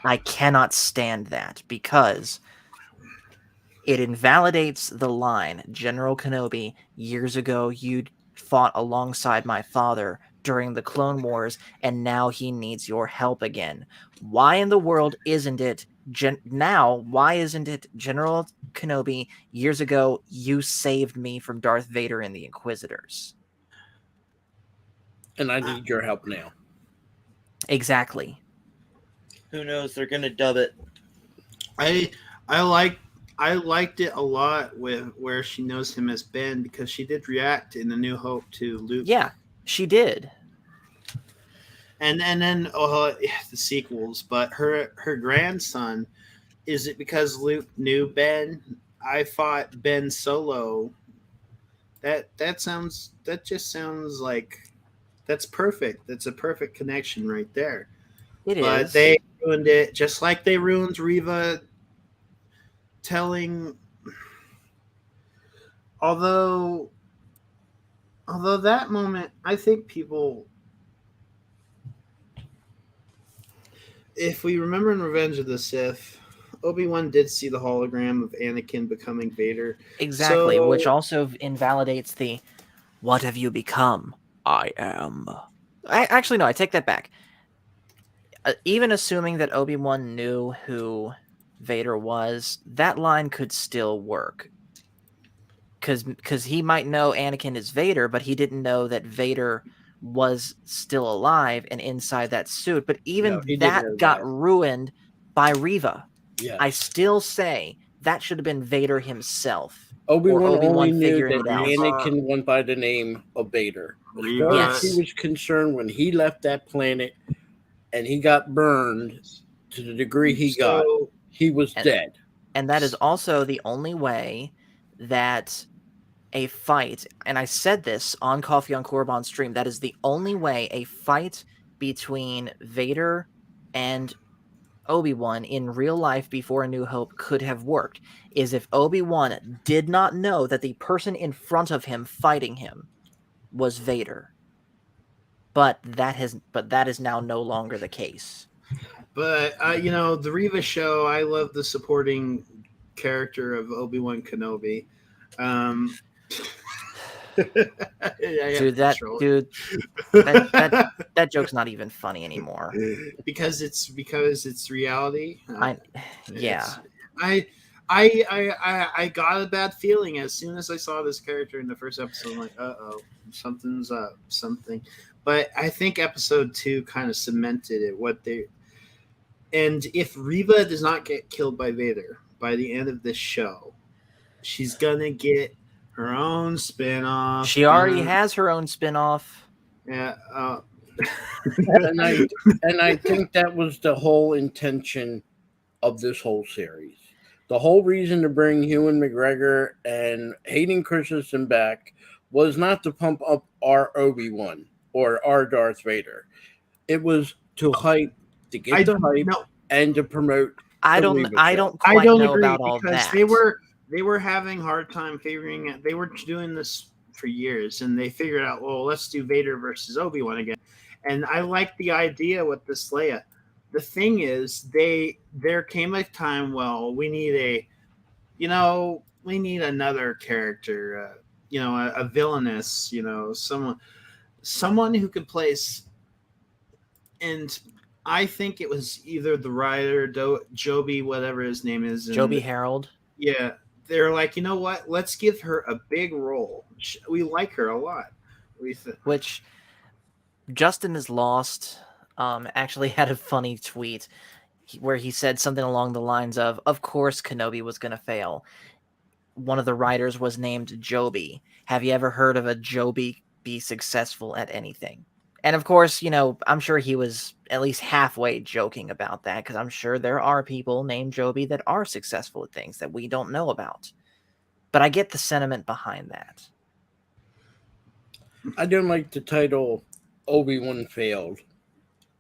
I cannot stand that because it invalidates the line, General Kenobi, years ago you fought alongside my father during the Clone Wars, and now he needs your help again. Why in the world isn't it why isn't it General Kenobi, years ago you saved me from Darth Vader and the Inquisitors? And I need your help now. Exactly. Who knows? They're gonna dub it. I liked it a lot with where she knows him as Ben, because she did react in A New Hope to Luke. Yeah, she did. And then the sequels, but her grandson, is it because Luke knew Ben? I fought Ben Solo. That just sounds like that's perfect. That's a perfect connection right there. But they ruined it, just like they ruined Reva telling. Although that moment, I think people, if we remember in Revenge of the Sith, Obi-Wan did see the hologram of Anakin becoming Vader. Exactly, which also invalidates the "What have you become? I am." Actually, no, I take that back. Even assuming that Obi-Wan knew who Vader was, that line could still work. Because he might know Anakin is Vader, but he didn't know that Vader was still alive and inside that suit. But even that got ruined by Reva. Yes. I still say that should have been Vader himself. Obi-Wan only knew that Anakin went by the name of Vader. As far as he was concerned, when he left that planet and he got burned to the degree he was dead. And that is also the only way that a fight, and I said this on Coffee on Korriban's stream, that is the only way a fight between Vader and Obi-Wan in real life before A New Hope could have worked, is if Obi-Wan did not know that the person in front of him fighting him was Vader. But that is now no longer the case. But the Reva show, I love the supporting character of Obi-Wan Kenobi. That joke's not even funny anymore because it's reality. I got a bad feeling as soon as I saw this character in the first episode. I'm like, something's up, something. But I think episode 2 kind of cemented it. And if Reva does not get killed by Vader by the end of this show, she's gonna get her own spin-off. She already has her own spin-off. Yeah. And I think that was the whole intention of this whole series. The whole reason to bring Ewan McGregor and Hayden Christensen back was not to pump up our Obi-Wan or our Darth Vader. It was to hype, to get the hype, and to promote. I don't know agree, about all because that. They were having a hard time figuring out. They were doing this for years, and they figured out, well, let's do Vader versus Obi-Wan again. And I like the idea with this Leia. the thing is, there came a time. Well, we need we need another character. A villainous. Someone who could play. And I think it was either the writer Joby, whatever his name is, Joby and Harold. yeah, they're like, you know what? Let's give her a big role. We like her a lot. Which Justin is Lost actually had a funny tweet where he said something along the lines of course Kenobi was going to fail. One of the writers was named Joby. Have you ever heard of a Joby be successful at anything? And of course, I'm sure he was at least halfway joking about that, because I'm sure there are people named Joby that are successful at things that we don't know about. But I get the sentiment behind that. I don't like the title Obi-Wan failed.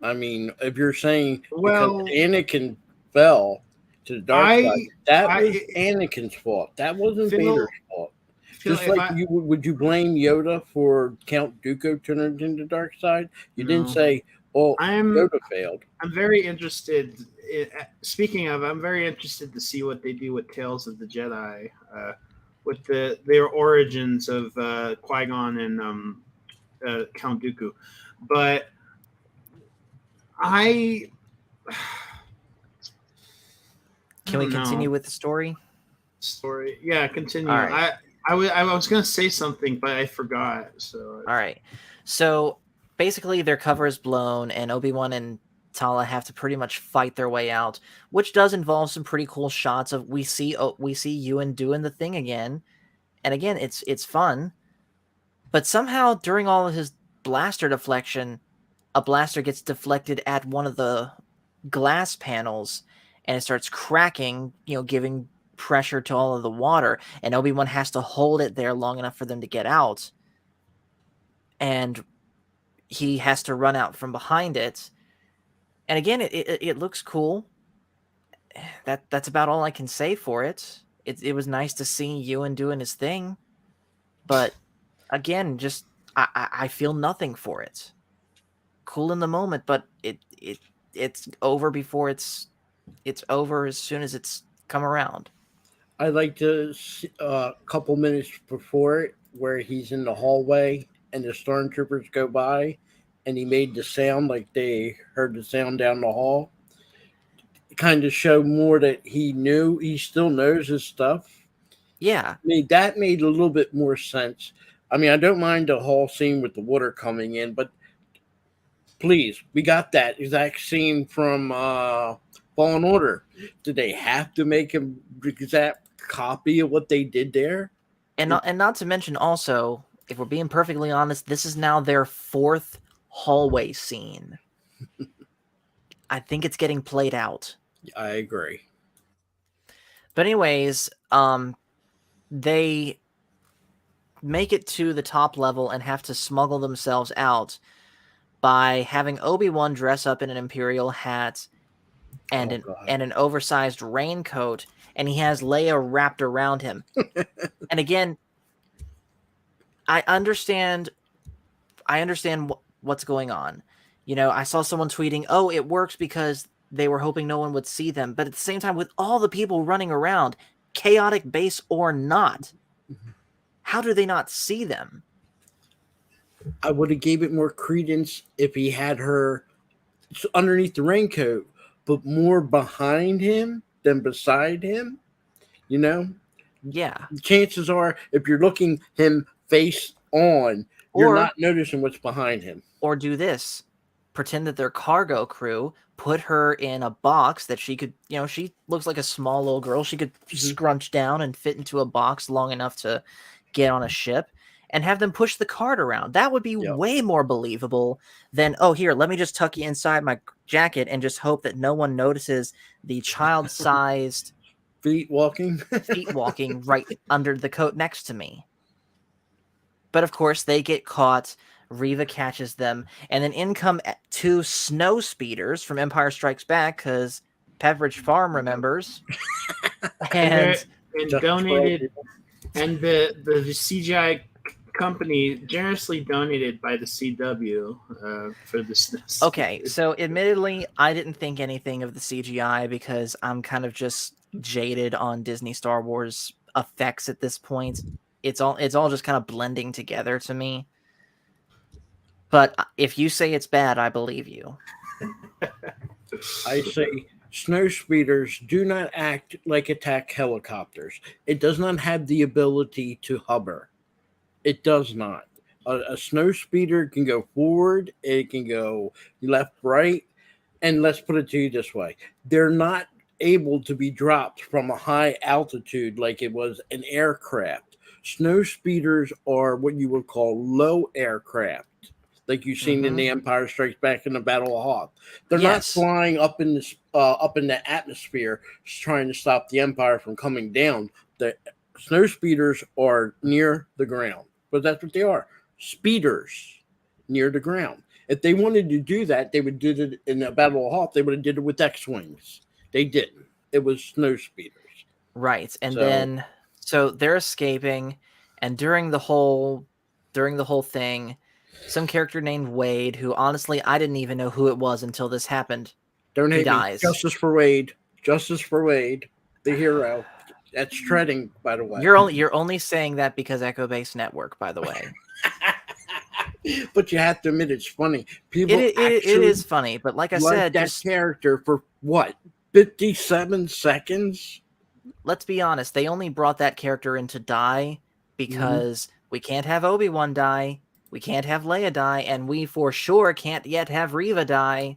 I mean, if you're saying because Anakin fell to the dark side, that was Anakin's fault. That wasn't Vader's fault. Just like would you blame Yoda for Count Dooku turning into the dark side? You didn't say, Yoda failed. I'm very interested. Speaking of, I'm very interested to see what they do with Tales of the Jedi, with their origins of Qui-Gon and Count Dooku. But can we continue with the story? Yeah, continue. All right. I was going to say something, but I forgot. So all right. So basically, their cover is blown, and Obi-Wan and Tala have to pretty much fight their way out, which does involve some pretty cool shots of we see Ewan doing the thing again, and again it's fun, but somehow during all of his blaster deflection, a blaster gets deflected at one of the glass panels, and it starts cracking, giving pressure to all of the water, and Obi-Wan has to hold it there long enough for them to get out, and he has to run out from behind it. And again, it looks cool. That's about all I can say for it. It was nice to see Ewan doing his thing, but again, just I feel nothing for it. Cool in the moment, but it's over before it's over as soon as it's come around. I like to see a couple minutes before it where he's in the hallway and the stormtroopers go by, and he made the sound like they heard the sound down the hall. Kind of show more that he still knows his stuff. Yeah. I mean, that made a little bit more sense. I mean, I don't mind the hall scene with the water coming in, but please, we got that exact scene from Fallen Order. Did they have to make an exact copy of what they did there? And not to mention also, if we're being perfectly honest, this is now their fourth hallway scene. I think it's getting played out. I agree. But anyways, they make it to the top level and have to smuggle themselves out by having Obi-Wan dress up in an Imperial hat and an oversized raincoat, and he has Leia wrapped around him. And again, I understand what's going on. I saw someone tweeting, "Oh, it works because they were hoping no one would see them." But at the same time, with all the people running around, chaotic base or not, how do they not see them? I would have gave it more credence if he had her underneath the raincoat, but more behind him than beside him. Yeah. Chances are, if you're looking him face on, you're not noticing what's behind him. Or do this. Pretend that they're cargo crew, put her in a box that she could, she looks like a small little girl. She could scrunch down and fit into a box long enough to get on a ship, and have them push the cart around. That would be way more believable than, oh, here, let me just tuck you inside my jacket and just hope that no one notices the child-sized feet walking right under the coat next to me. But of course, they get caught. Reva catches them, and then in come two snow speeders from Empire Strikes Back, because Pepperidge Farm remembers. and donated, and the CGI company generously donated by the CW for this. Okay, so admittedly, I didn't think anything of the CGI because I'm kind of just jaded on Disney Star Wars effects at this point. It's all just kind of blending together to me. But if you say it's bad, I believe you. I say snow speeders do not act like attack helicopters. It does not have the ability to hover. It does not. A snow speeder can go forward, it can go left, right, and let's put it to you this way: they're not able to be dropped from a high altitude like it was an aircraft. Snow speeders are what you would call low aircraft, like you've seen in the Empire Strikes Back in the Battle of Hoth. They're not Yes. flying up in the atmosphere trying to stop the Empire from coming down. The snow speeders are near the ground, but that's what they are: speeders near the ground. If they wanted to do that, they would do it in the Battle of Hoth. They would have did it with X-wings. They didn't. It was snow speeders. Right. And So- then so they're escaping, and during the whole thing, some character named Wade, who honestly I didn't even know who it was until this happened. Don't He hate me. dies. Justice for Wade. Justice for Wade. The hero. That's treading, by the way. You're only saying that because Echo Base Network, by the way. But you have to admit it's funny. People It actually is funny, but like I like said, that just character for what? 57 seconds? let's be honest, they only brought that character in to die because we can't have Obi-Wan die, we can't have Leia die, and we for sure can't yet have Reva die.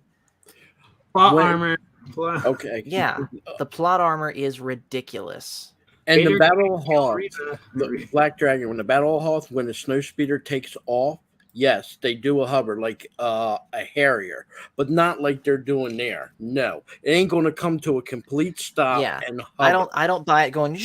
Plot When- armor. Plot. Okay. Yeah, the plot armor is ridiculous. And Vader the Battle of Kill Hoth, Reva. the Black Dragon, when the Battle of Hoth, when the snow speeder takes off, yes, they do a hover like a Harrier, but not like they're doing there. No, it ain't going to come to a complete stop Yeah, and hover. I don't buy it going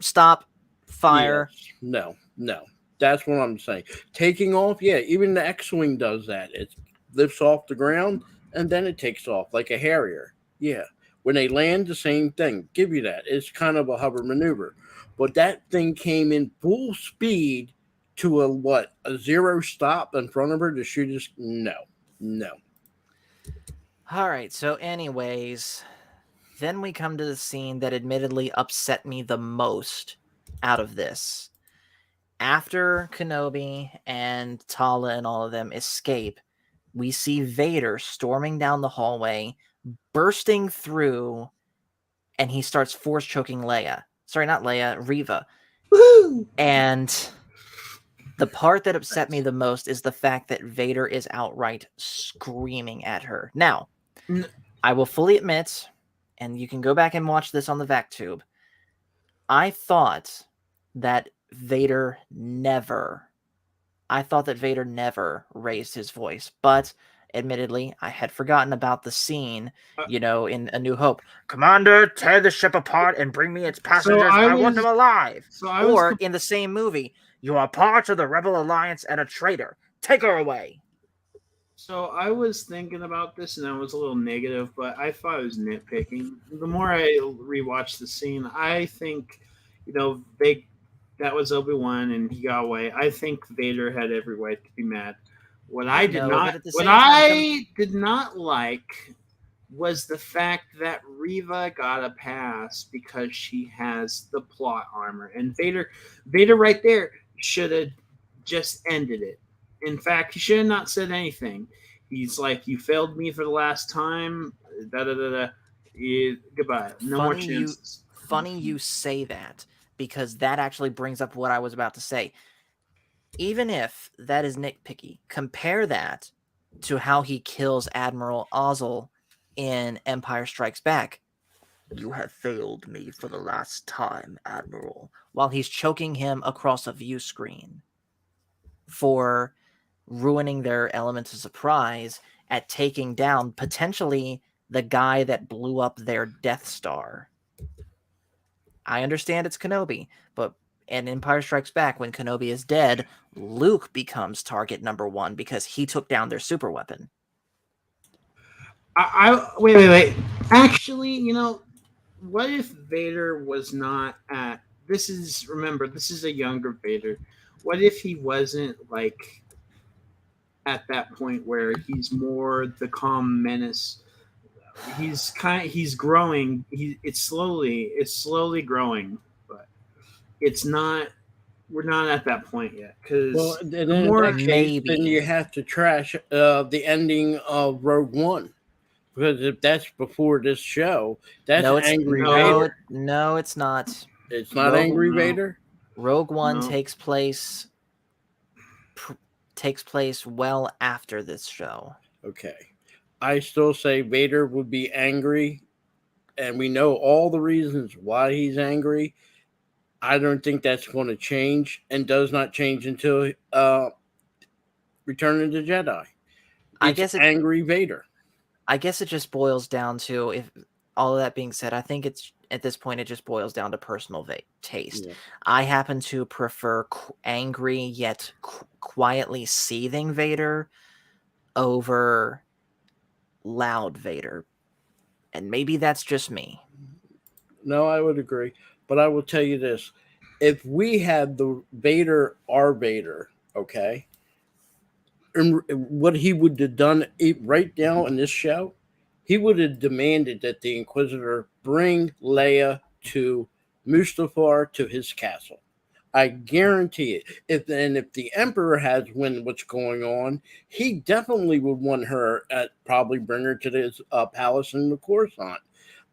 stop, fire. Yes. No. That's what I'm saying. Taking off, yeah, even the X-wing does that. It lifts off the ground and then it takes off like a Harrier. Yeah. When they land, the same thing. Give you that. It's kind of a hover maneuver. But that thing came in full speed to a zero stop in front of her to shoot us. No. All right, so anyways, then we come to the scene that admittedly upset me the most out of this. After Kenobi and Tala and all of them escape, we see Vader storming down the hallway, bursting through, and he starts force choking Leia. Sorry, not Leia, Reva. Woo! And the part that upset me the most is the fact that Vader is outright screaming at her. Now, I will fully admit, and you can go back and watch this on the VacTube, I thought that Vader never raised his voice, but admittedly, I had forgotten about the scene, in A New Hope. Commander, tear the ship apart and bring me its passengers. I want them alive. Or in the same movie, you are part of the Rebel Alliance and a traitor. Take her away. So I was thinking about this and I was a little negative, but I thought it was nitpicking. The more I rewatched the scene, I think, that was Obi-Wan and he got away. I think Vader had every right to be mad. What I did not like was the fact that Reva got a pass because she has the plot armor, and Vader right there should have just ended it. In fact, he should have not said anything. He's like, "You failed me for the last time. Goodbye. No more chances." Funny you say that, because that actually brings up what I was about to say. Even if that is nitpicky, compare that to how he kills Admiral Ozzel in Empire Strikes Back. You have failed me for the last time, Admiral, while he's choking him across a view screen for ruining their element of surprise at taking down potentially the guy that blew up their Death Star. I understand it's Kenobi, but in Empire Strikes Back, when Kenobi is dead, Luke becomes target number one because he took down their super weapon. Wait. Actually, what if Vader was not at... Remember, this is a younger Vader. what if he wasn't like at that point where he's more the calm menace? He's growing. It's slowly growing, but it's not. We're not at that point yet Well, because then the in more that case, then Maybe. you have to trash the ending of Rogue One, because if that's before this show, that's No, it's Angry No. Vader. no, it's not. It's not Rogue Angry No. Vader. Rogue One No. takes place well after this show. Okay, I still say Vader would be angry, and we know all the reasons why he's angry. I don't think that's going to change, and does not change until Return of the Jedi. I It's guess it Angry Vader. I guess it just boils down to, if all of that being said, I think it's at this point it just boils down to personal taste. Yeah. I happen to prefer angry yet quietly seething Vader over loud Vader. And maybe that's just me. No, I would agree. But I will tell you this. If we had the Vader, our Vader, okay, and what he would have done right now in this show, he would have demanded that the Inquisitor bring Leia to Mustafar to his castle. I guarantee it. If the Emperor has wind what's going on, he definitely would want her at probably bring her to this palace in the Coruscant.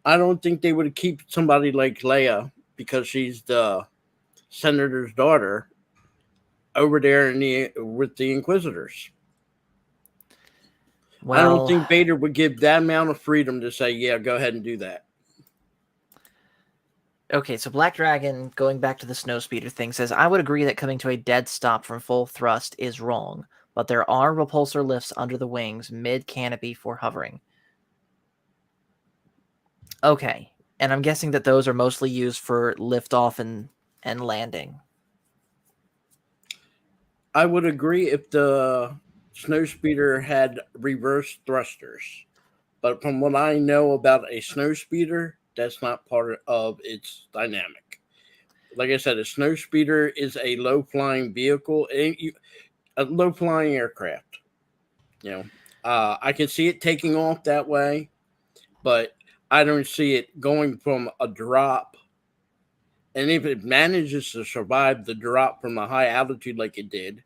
I don't think they would keep somebody like Leia, because she's the senator's daughter, over there with the Inquisitors. I don't Well, think Vader would give that amount of freedom to say, "Yeah, go ahead and do that." okay, so Black Dragon, going back to the snowspeeder thing, says, I would agree that coming to a dead stop from full thrust is wrong, but there are repulsor lifts under the wings mid-canopy for hovering. Okay, and I'm guessing that those are mostly used for liftoff and landing. I would agree if the snowspeeder had reverse thrusters, but from what I know about a snowspeeder, that's not part of its dynamic. Like I said, a snowspeeder is a low flying vehicle, a low flying aircraft. You know, I can see it taking off that way, but I don't see it going from a drop. And if it manages to survive the drop from a high altitude like it did,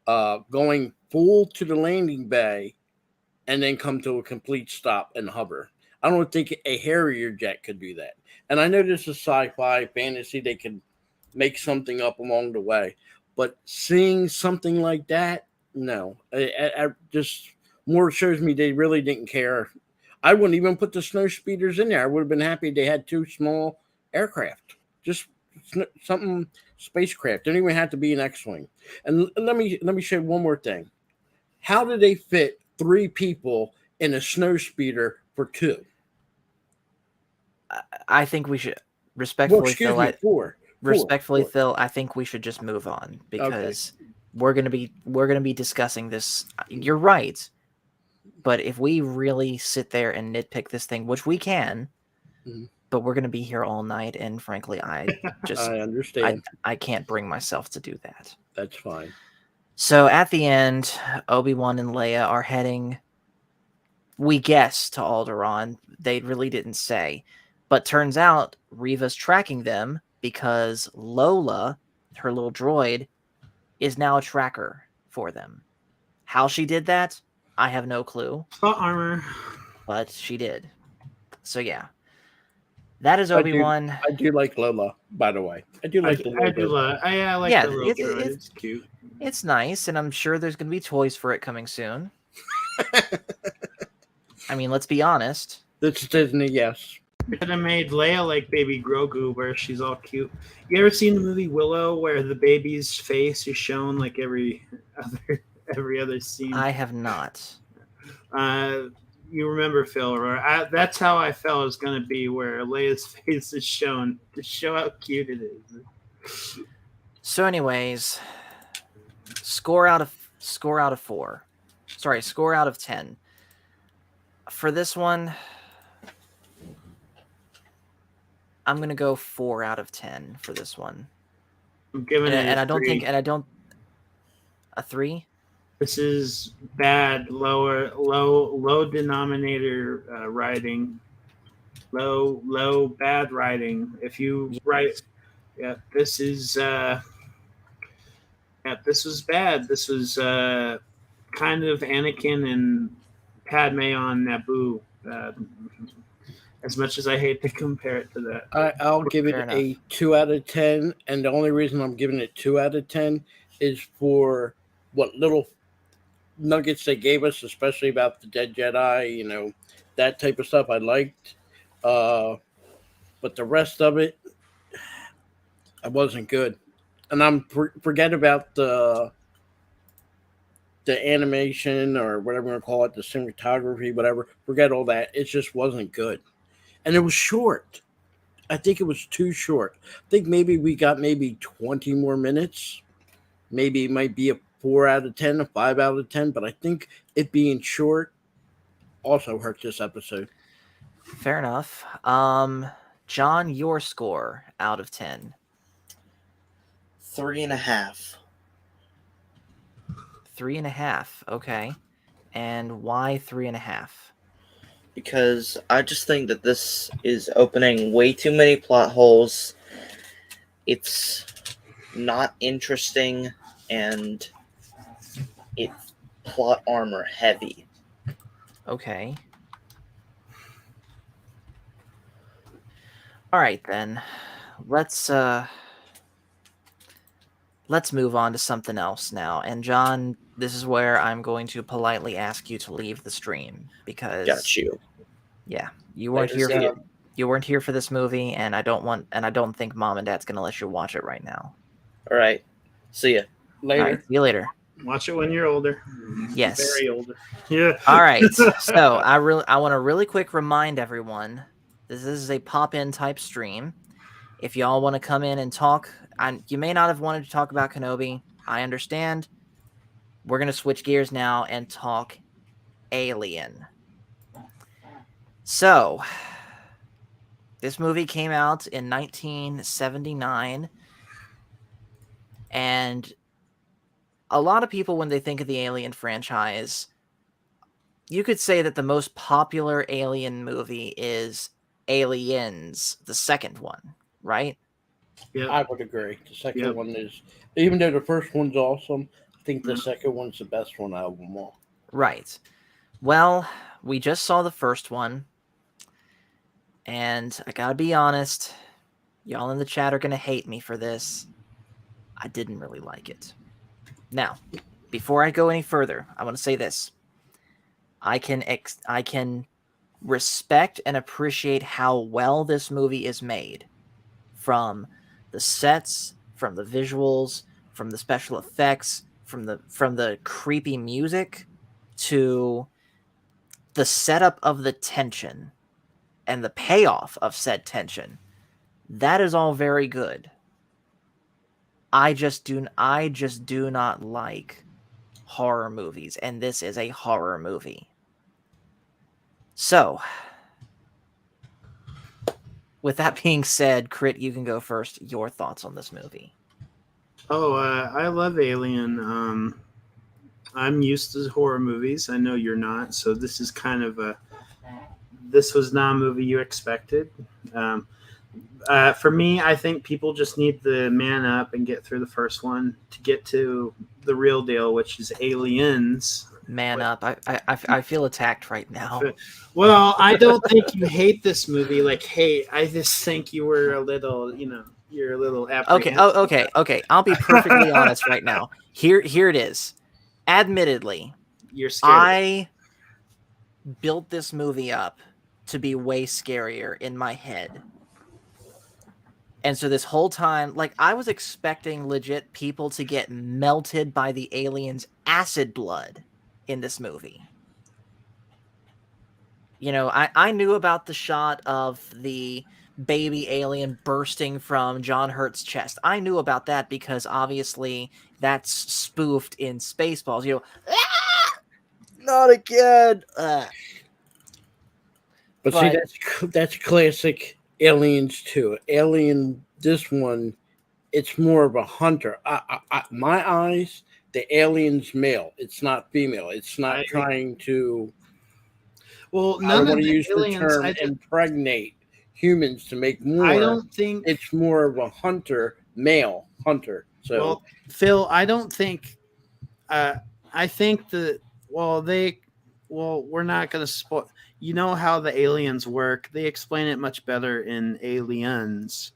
going full to the landing bay and then come to a complete stop and hover. I don't think a Harrier jet could do that. And I know this is sci-fi fantasy; they could make something up along the way. But seeing something like that, no, I just more shows me they really didn't care. I wouldn't even put the snow speeders in there. I would have been happy they had two small aircraft, just something spacecraft. Don't even have to be an X-wing. And let me show you one more thing. How did they fit three people in a snow speeder for two? I think we should Well, respectfully, excuse Phil. me, four. Respectfully, Four. Phil, I think we should just move on Okay. because we're gonna be discussing this. You're right, but if we really sit there and nitpick this thing, which we can, Mhm. but we're gonna be here all night, and frankly, I I understand. I can't bring myself to do that. That's fine. So at the end, Obi-Wan and Leia are heading, we guess, to Alderaan. They really didn't say. But turns out Reva's tracking them because Lola, her little droid, is now a tracker for them. How she did that, I have no clue, Plot armor. but she did. So yeah. That is I do, Obi-Wan. I do like Lola, by the way. I do like the I do little love. I like Yeah, the little droid. It's cute. It's nice, and I'm sure there's going to be toys for it coming soon. I mean, let's be honest. That's Disney, yes. Could have made Leia like baby Grogu, where she's all cute. You ever seen the movie Willow, where the baby's face is shown like every other scene? I have not. You remember Phil, right? That's how I felt it was going to be, where Leia's face is shown to show how cute it is. So, anyways, score out of 4. Sorry, score out of 10. For this one, I'm gonna go 4 out of 10 for this one. I'm giving it. And I don't think, A 3? This is bad. Low denominator writing. Low bad writing. If you write, yeah, this is this was bad. This was kind of Anakin and Padme on Naboo. As much as I hate to compare it to that. I'll give Fair it enough. a 2 out of 10, and the only reason I'm giving it 2 out of 10 is for what little nuggets they gave us, especially about the dead Jedi. That type of stuff I liked. But the rest of it, I wasn't good. And forget about the animation or whatever you want to call it, the cinematography, whatever. Forget all that. It just wasn't good, and it was short. I think it was too short. I think maybe we got maybe 20 more minutes. Maybe it might be a 4 out of 10, a 5 out of 10, but I think it being short also hurt this episode. Fair enough. John, your score out of 10. 3.5. 3.5. Okay. And why 3.5? Because I just think that this is opening way too many plot holes. It's not interesting, and it's plot armor heavy. Okay. All right then. Let's move on to something else now. And John, this is where I'm going to politely ask you to leave the stream because Got you. Yeah, you weren't Later, here. see ya. You weren't here for this movie, and I don't think Mom and Dad's gonna let you watch it right now. All right. See ya. Later. All right, see you later. Watch it when you're older. Yes. Very older. Yeah. All right. So I want to really quick remind everyone this is a pop-in type stream. If y'all want to come in and talk, you may not have wanted to talk about Kenobi. I understand. We're gonna switch gears now and talk Alien. So, this movie came out in 1979, and a lot of people, when they think of the Alien franchise, you could say that the most popular Alien movie is Aliens, the second one, right? Yeah. I would agree. The second Yep. one is, even though the first one's awesome, I think the Yeah. second one's the best one out of them all. Right. Well, we just saw the first one, and I gotta be honest, y'all in the chat are gonna hate me for this. I didn't really like it. Now, before I go any further, I want to say this. I can respect and appreciate how well this movie is made, from the sets, from the visuals, from the special effects, from the creepy music, to the setup of the tension and the payoff of said tension. That is all very good. I just do not like horror movies, and this is a horror movie. So, with that being said, Crit, you can go first. Your thoughts on this movie? Oh, I love Alien. I'm used to horror movies. I know you're not, so this is kind of this was not a movie you expected. For me, I think people just need to man up and get through the first one to get to the real deal, which is Aliens. Man up. I feel attacked right now. Well, I don't think you hate this movie. Like, hate. I just think you were a little, you're a little apprehensive. Okay. I'll be perfectly honest right now. Here it is. Admittedly, You're scared. I built this movie up to be way scarier in my head. And so this whole time, like, I was expecting legit people to get melted by the aliens' acid blood in this movie. I knew about the shot of the baby alien bursting from John Hurt's chest. I knew about that because obviously that's spoofed in Spaceballs. Not again. But see, that's classic Aliens too. Alien, this one, it's more of a hunter. My eyes, The alien's male. It's not female. It's not trying to. Well, I none don't of want to the use the aliens. term impregnate humans to make more. I don't think it's more of a hunter, male hunter. So, well, Phil, I don't think. I think that. Well, we're not going to spoil. You know how the aliens work. They explain it much better in Aliens.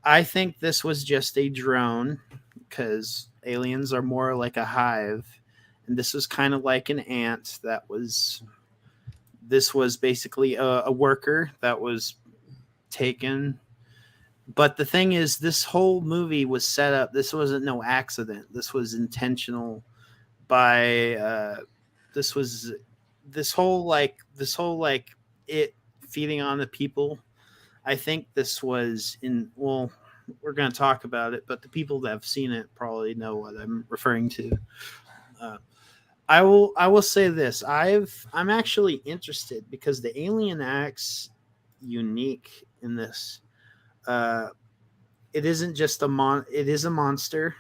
I think this was just a drone because aliens are more like a hive, and this was kind of like an ant that was. This was basically a worker that was taken. But the thing is, this whole movie was set up. This wasn't no accident. This was intentional by. This was this whole like it feeding on the people. I think this was in. Well, we're going to talk about it, but the people that have seen it probably know what I'm referring to. I will say this. I'm actually interested because the alien acts unique in this. It isn't just it is a monster,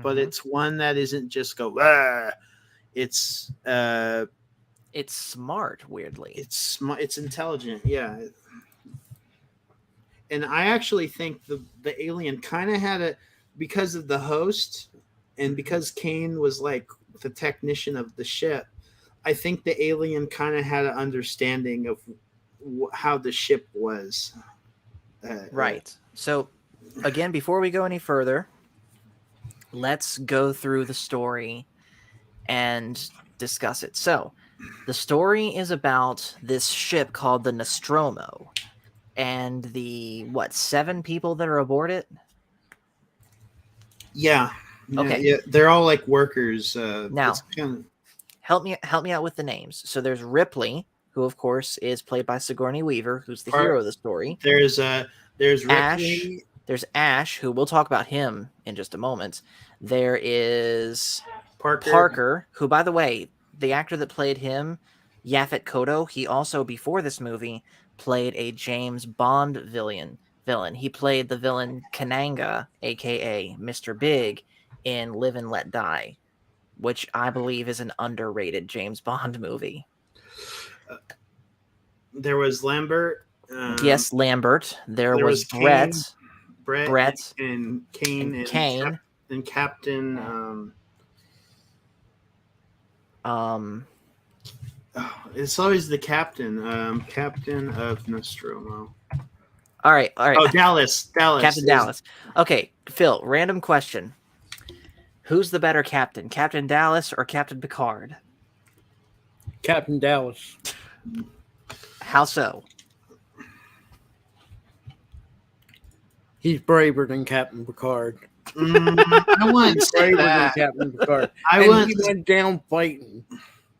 but it's one that isn't just go ah. It's smart, weirdly. It's intelligent, yeah. And I actually think the alien kind of had a, because of the host and because Kane was like the technician of the ship, I think the alien kind of had an understanding of how the ship was. Right. So, again, before we go any further, let's go through the story and discuss it. So, the story is about this ship called the Nostromo and the, 7 people that are aboard it? Yeah. Okay. Yeah, they're all like workers. Now, help me out with the names. So there's Ripley, who of course is played by Sigourney Weaver, who's the hero of the story. There's Ripley. Ash. There's Ash, who we'll talk about him in just a moment. There is Parker, who, by the way, the actor that played him, Yaphet Kotto, he also, before this movie, played a James Bond villain. He played the villain Kananga, a.k.a. Mr. Big, in Live and Let Die, which I believe is an underrated James Bond movie. There was Lambert. Yes, Lambert. There was Brett. Brett and Kane and Kane and Captain. It's always the captain. Captain of Nostromo. All right. Oh, Dallas. Captain Dallas. Okay, Phil. Random question. Who's the better captain, Captain Dallas or Captain Picard? Captain Dallas. How so? He's braver than Captain Picard. I wouldn't say braver that. than Captain Picard. He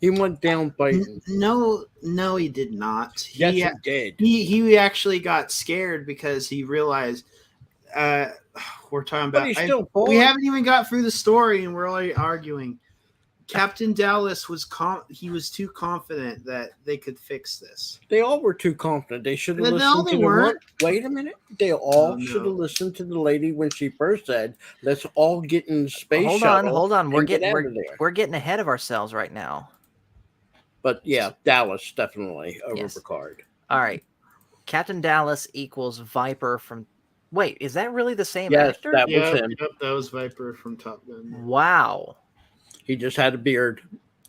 went down fighting. No, he did not. Yes, he did. He actually got scared because he realized we're talking about. We haven't even got through the story, and we're already arguing. Captain Dallas was too confident that they could fix this. They all were too confident. They should have listened to Wait a minute. They all should have listened to the lady when she first said, "Let's all get in the space shuttle." Hold on. We're getting ahead of ourselves right now. But yeah, Dallas definitely over Picard. All right. Captain Dallas equals Viper from. Wait, is that really the same actor? That was him. Yep, that was Viper from Top Gun. Wow. He just had a beard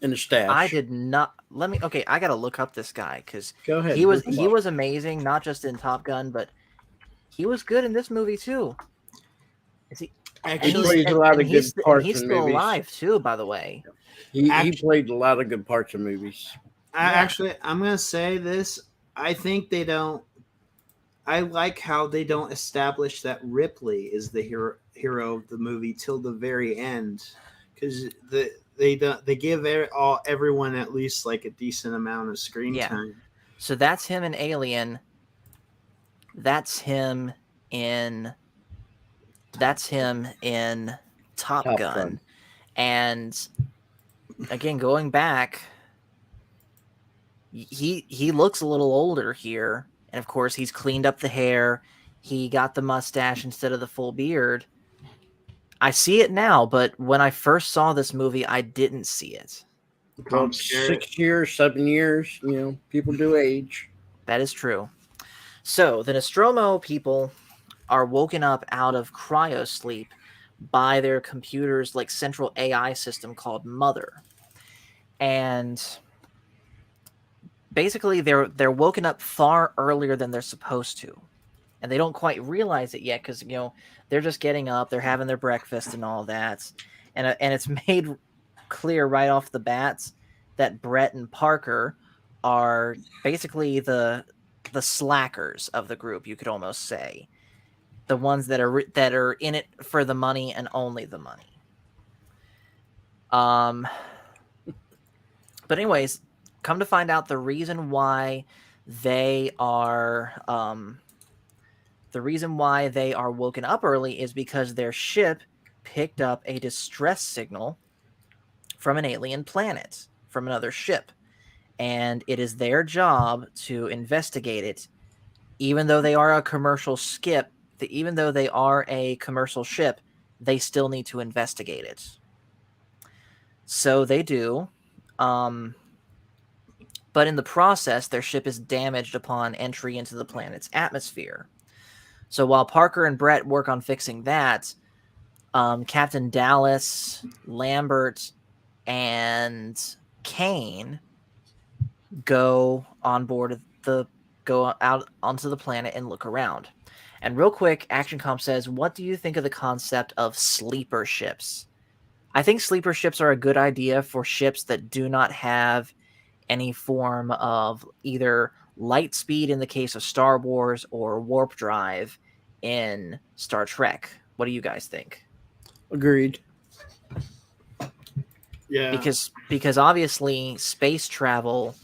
and a stash. I did not. Okay, I gotta look up this guy because he was amazing, not just in Top Gun, but he was good in this movie too. Is he? He plays a lot of good parts in movies. He's still alive too, by the way. He played a lot of good parts in movies. I'm gonna say this. I think they don't. I like how they don't establish that Ripley is the hero of the movie till the very end, because they give everyone at least like a decent amount of screen time. So that's him in Alien. That's him in Top Gun. And again, going back, he looks a little older here. And of course, he's cleaned up the hair. He got the mustache instead of the full beard. I see it now, but when I first saw this movie, I didn't see it. Well, Tom Skerritt. 6 years, 7 years, people do age. That is true. So the Nostromo people are woken up out of cryosleep by their computer's like central AI system called Mother. And basically they're woken up far earlier than they're supposed to. And they don't quite realize it yet because they're just getting up, they're having their breakfast and all that. And it's made clear right off the bat that Brett and Parker are basically the slackers of the group, you could almost say. The ones that are in it for the money and only the money. But anyways, come to find out the reason why they are woken up early is because their ship picked up a distress signal from an alien planet, from another ship. And it is their job to investigate it, even though they are a commercial ship, they still need to investigate it. So they do. But in the process, their ship is damaged upon entry into the planet's atmosphere. So while Parker and Brett work on fixing that, Captain Dallas, Lambert, and Kane go out onto the planet and look around. And real quick, ActionCom says, what do you think of the concept of sleeper ships? I think sleeper ships are a good idea for ships that do not have any form of either light speed in the case of Star Wars or warp drive in Star Trek. What do you guys think? Agreed. Yeah. Because obviously space travel,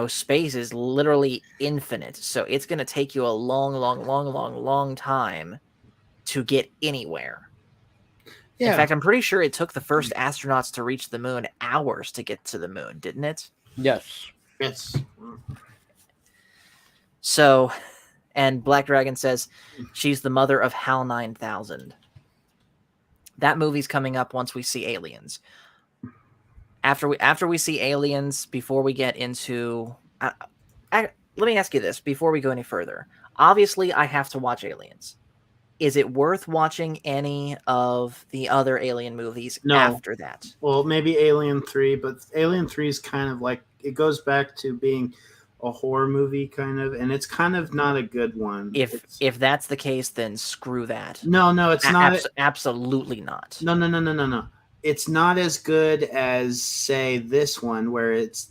space is literally infinite. So it's going to take you a long time to get anywhere. Yeah. In fact, I'm pretty sure it took the first astronauts to reach the moon hours to get to the moon, didn't it? Yes. Yes. So, and Black Dragon says she's the mother of HAL 9000. That movie's coming up once we see Aliens. After we see Aliens, before we get into... let me ask you this before we go any further. Obviously, I have to watch Aliens. Is it worth watching any of the other Alien movies after that? Well, maybe Alien 3, but Alien 3 is kind of like, it goes back to being a horror movie kind of, and it's kind of not a good one. If that's the case, then screw that. No, it's not. Absolutely not. No. It's not as good as, say, this one, where it's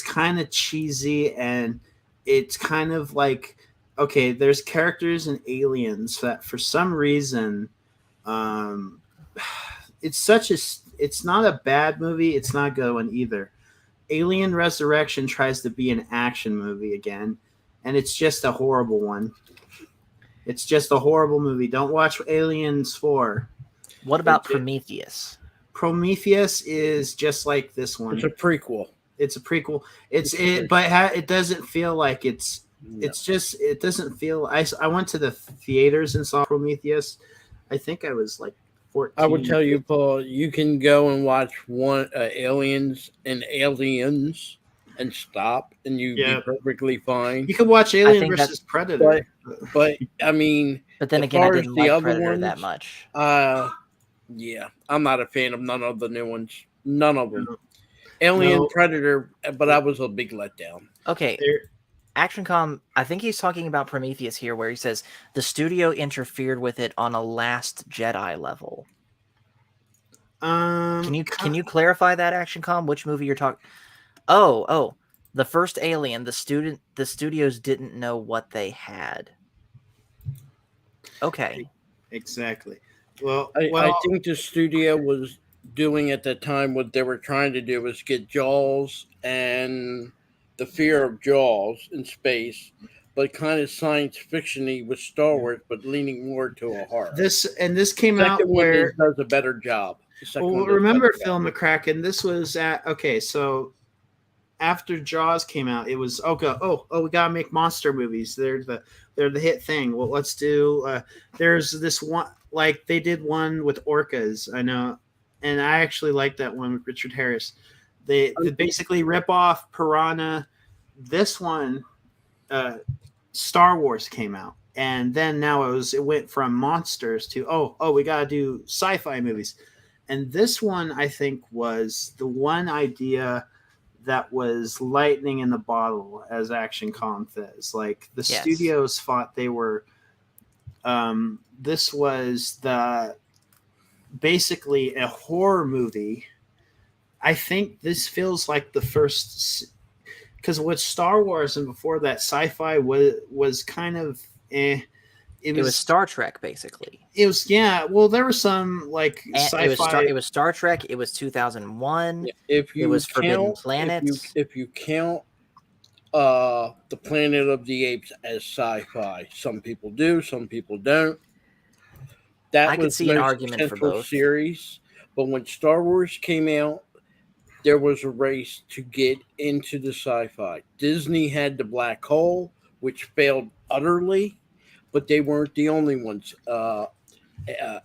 kind of cheesy and it's kind of like, okay, there's characters in Aliens that for some reason, it's not a bad movie. It's not a good one either. Alien Resurrection tries to be an action movie again, and it's just a horrible one. It's just a horrible movie. Don't watch Aliens 4. What about Prometheus? Prometheus is just like this one. It's a prequel. But it doesn't feel like it's. No. It doesn't feel. I went to the theaters and saw Prometheus. I think I was like 14. I would tell you, Paul, you can go and watch one Aliens and stop, and you'd be perfectly fine. You can watch Alien versus Predator, but I mean, but then again, I didn't like Predator that much. Yeah, I'm not a fan of none of the new ones. None of them. Alien, Predator, but I was a big letdown. Okay. ActionCom, I think he's talking about Prometheus here, where he says the studio interfered with it on a Last Jedi level. Can you clarify that, ActionCom? Which movie you're talking? Oh, the first Alien. The studios didn't know what they had. Okay, exactly. Well, I think the studio was doing at the time what they were trying to do was get Jaws and the fear of Jaws in space, but kind of science fiction-y with Star Wars, but leaning more to a horror. This came out where it does a better job. Well, remember Phil McCracken? This was so after Jaws came out, it was we gotta make monster movies. They're the They're the hit thing. Well, let's do. There's this one, like they did one with orcas. I know, and I actually like that one with Richard Harris. They basically rip off Piranha. This one, Star Wars came out, and then now it went from monsters to we gotta do sci-fi movies, and this one I think was the one idea that was lightning in the bottle, as Action Con says. Like the Yes. studios thought they were. This was basically a horror movie. I think this feels like the first, because with Star Wars and before that, sci-fi was kind of It was Star Trek, basically. It was, yeah. Well, there was some like sci-fi. It was Star Trek. It was 2001. If you it was Forbidden count, Planets. if you count the Planet of the Apes as sci-fi, some people do, some people don't. That I could was see an most argument for central both. series, but when Star Wars came out, there was a race to get into the sci-fi. Disney had the Black Hole, which failed utterly, but they weren't the only ones.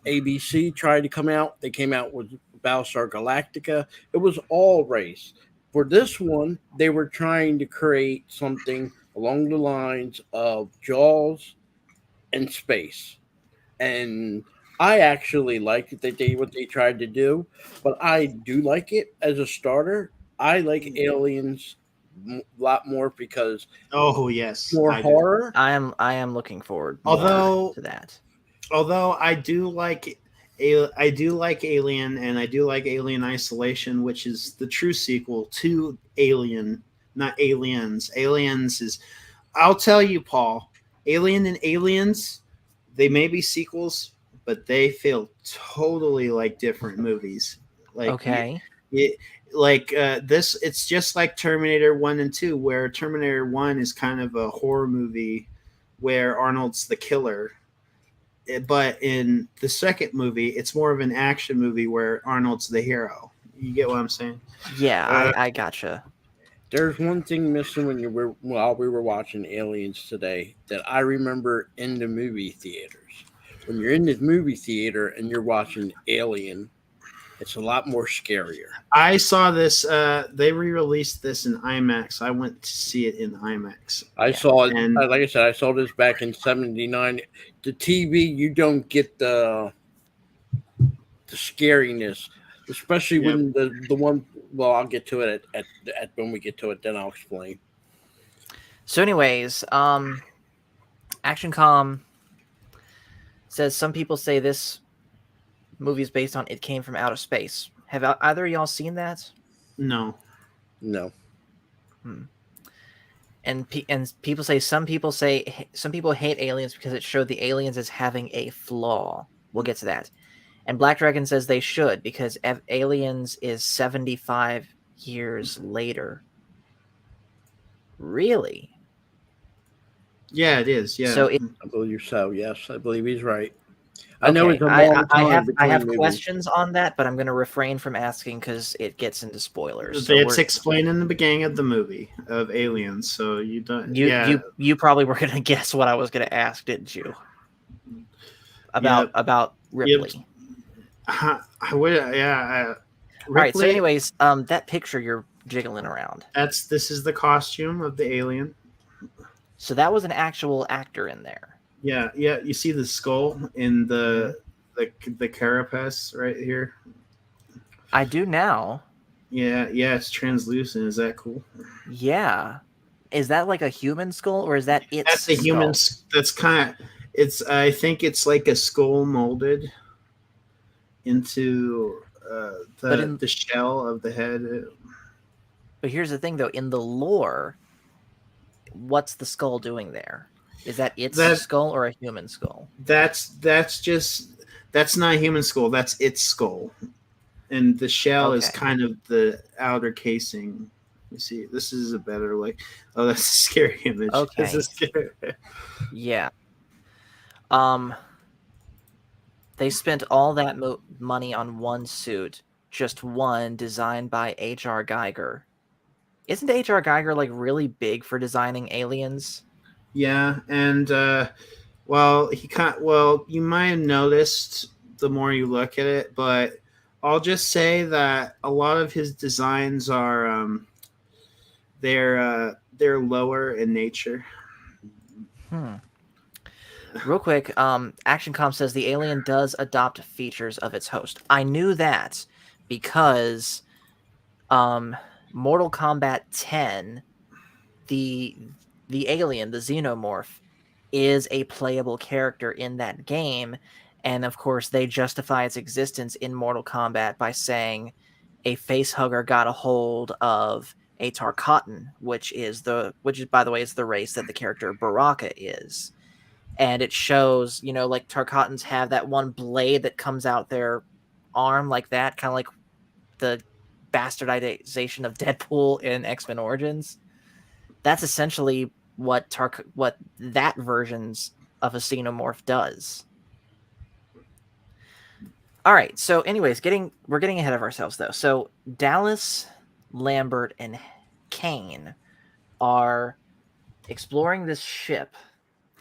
ABC tried to come out. They came out with Battlestar Galactica. It was all race. For this one, they were trying to create something along the lines of Jaws and space. And I actually liked it, what they tried to do, but I do like it as a starter. I like Aliens a lot more because Oh yes, more I do. horror. I am looking forward more to that. Although I do like Alien, and I do like Alien Isolation, which is the true sequel to Alien, not Aliens. Aliens is, I'll tell you, Paul, Alien and Aliens, they may be sequels, but they feel totally like different movies. Like Okay. This, it's just like Terminator 1 and 2, where Terminator 1 is kind of a horror movie where Arnold's the killer. But in the second movie, it's more of an action movie where Arnold's the hero. You get what I'm saying? Yeah, I gotcha. There's one thing missing while we were watching Aliens today that I remember in the movie theaters. When you're in the movie theater and you're watching Alien, it's a lot more scarier. I saw this. They re-released this in IMAX. I went to see it in IMAX. I saw it, And- like I said, I saw this back in '79. The TV, you don't get the scariness, especially when the one. Well, I'll get to it at when we get to it. Then I'll explain. So, anyways, ActionCom says some people say this movie is based on It Came from Outer Space. Have either of y'all seen that? No. No. And people say some people hate Aliens because it showed the aliens as having a flaw. We'll get to that. And Black Dragon says they should because Aliens is 75 years later. Really? Yeah, it is. Yeah. So I believe so. Yes, I believe he's right. I know okay, it's a long time. I have between questions on that, but I'm going to refrain from asking because it gets into spoilers. it's explained in the beginning of the movie of Aliens, so you don't. You probably were going to guess what I was going to ask, didn't you? About Ripley. I would. Yeah. All right. So, anyways, that picture you're jiggling around. This is the costume of the alien. So that was an actual actor in there. Yeah. You see the skull in the carapace right here. I do now. Yeah. It's translucent. Is that cool? Yeah. Is that like a human skull, or is that its? That's a human. That's kind of. It's. I think it's like a skull molded into the shell of the head. But here's the thing, though. In the lore, what's the skull doing there? Is that its skull or a human skull? That's not a human skull. That's its skull, and the shell is kind of the outer casing. You see, this is a better Oh, that's a scary image. Okay. This is scary. Yeah. They spent all that money on one suit, just one, designed by H.R. Geiger. Isn't H.R. Geiger really big for designing aliens? Yeah, and you might have noticed the more you look at it, but I'll just say that a lot of his designs are they're lower in nature. Hmm. Real quick, ActionCom says the alien does adopt features of its host. I knew that because Mortal Kombat 10, the alien, the xenomorph, is a playable character in that game, and of course they justify its existence in Mortal Kombat by saying a face hugger got a hold of a Tarkatan, which is by the way is the race that the character Baraka is. And it shows, like Tarkatans have that one blade that comes out their arm like that, kind of like the bastardization of Deadpool in X-Men Origins. That's essentially what that versions of a xenomorph does. All right. So, anyways, we're getting ahead of ourselves though. So Dallas, Lambert, and Kane are exploring this ship,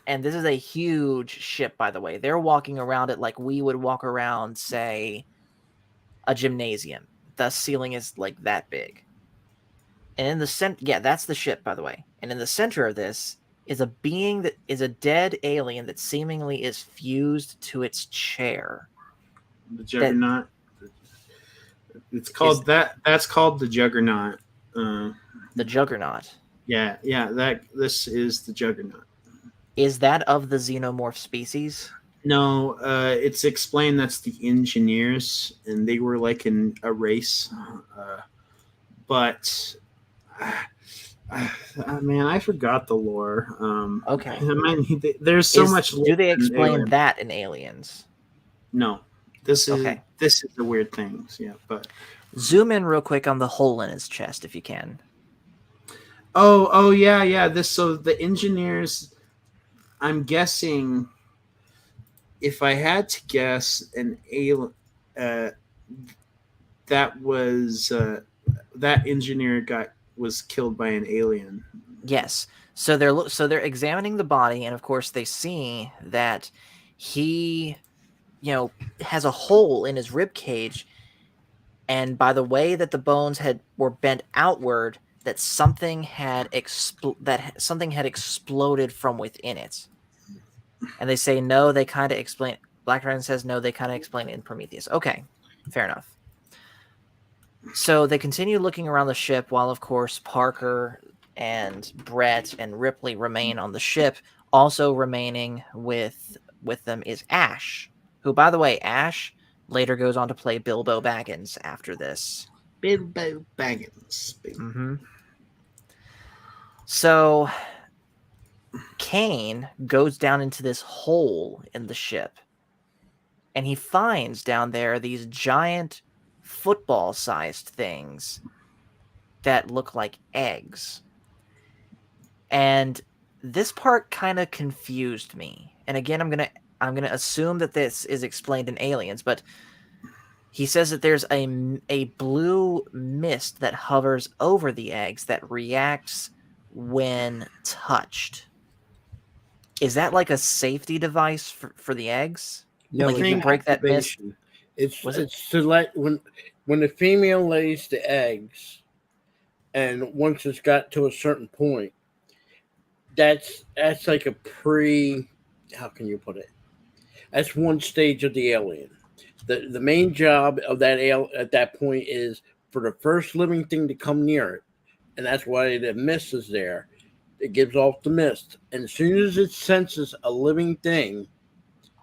and this is a huge ship, by the way. They're walking around it like we would walk around, say, a gymnasium. The ceiling is like that big. And in the center, yeah, that's the ship, by the way. And in the center of this is a being that is a dead alien that seemingly is fused to its chair. The That Juggernaut. It's is called that. That's called the Juggernaut. Uh, the Juggernaut. yeah, yeah. This is the Juggernaut. Is that of the xenomorph species? No, it's explained that's the engineers, and they were like in a race. But man, I forgot the lore. Okay. I mean, there's so much. Do they lore in explain Alien. that in Aliens? No, this is Okay. this is the weird things. Yeah, but Zoom in real quick on the hole in his chest if you can. oh yeah. So the engineers. I'm guessing. If I had to guess, an alien, that was that engineer was killed by an alien. Yes. So they're examining the body, and of course they see that he, has a hole in his rib cage, and by the way that the bones were bent outward, that something had exploded from within it. And they say no. They kind of explain. Black Dragon says no. They kind of explain it in Prometheus. Okay, fair enough. So they continue looking around the ship while, of course, Parker and Brett and Ripley remain on the ship. Also remaining with them is Ash, who, by the way, Ash later goes on to play Bilbo Baggins after this. Bilbo Baggins. Mm-hmm. So Kane goes down into this hole in the ship, and he finds down there these giant football-sized things that look like eggs. And this part kind of confused me. And again, I'm gonna assume that this is explained in Aliens, but he says that there's a blue mist that hovers over the eggs that reacts when touched. Is that like a safety device for the eggs? No, Like if you it's break that mist, activation. It's Was it? it's to let when the female lays the eggs, and once it's got to a certain point, that's like a pre. How can you put it? That's one stage of the alien. The main job of that at that point is for the first living thing to come near it, and that's why the mist is there. It gives off the mist, and as soon as it senses a living thing,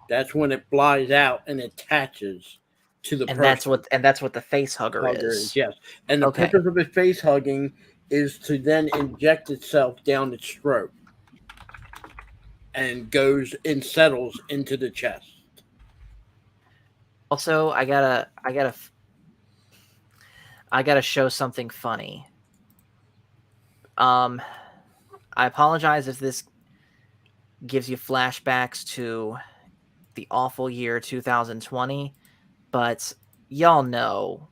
that's when it flies out and attaches to the and person. that's what the face hugger Hugger is. yes, and the Okay. purpose of it face hugging is to then inject itself down its throat and goes and settles into the chest. Also, I gotta show something funny. I apologize if this gives you flashbacks to the awful year 2020, but y'all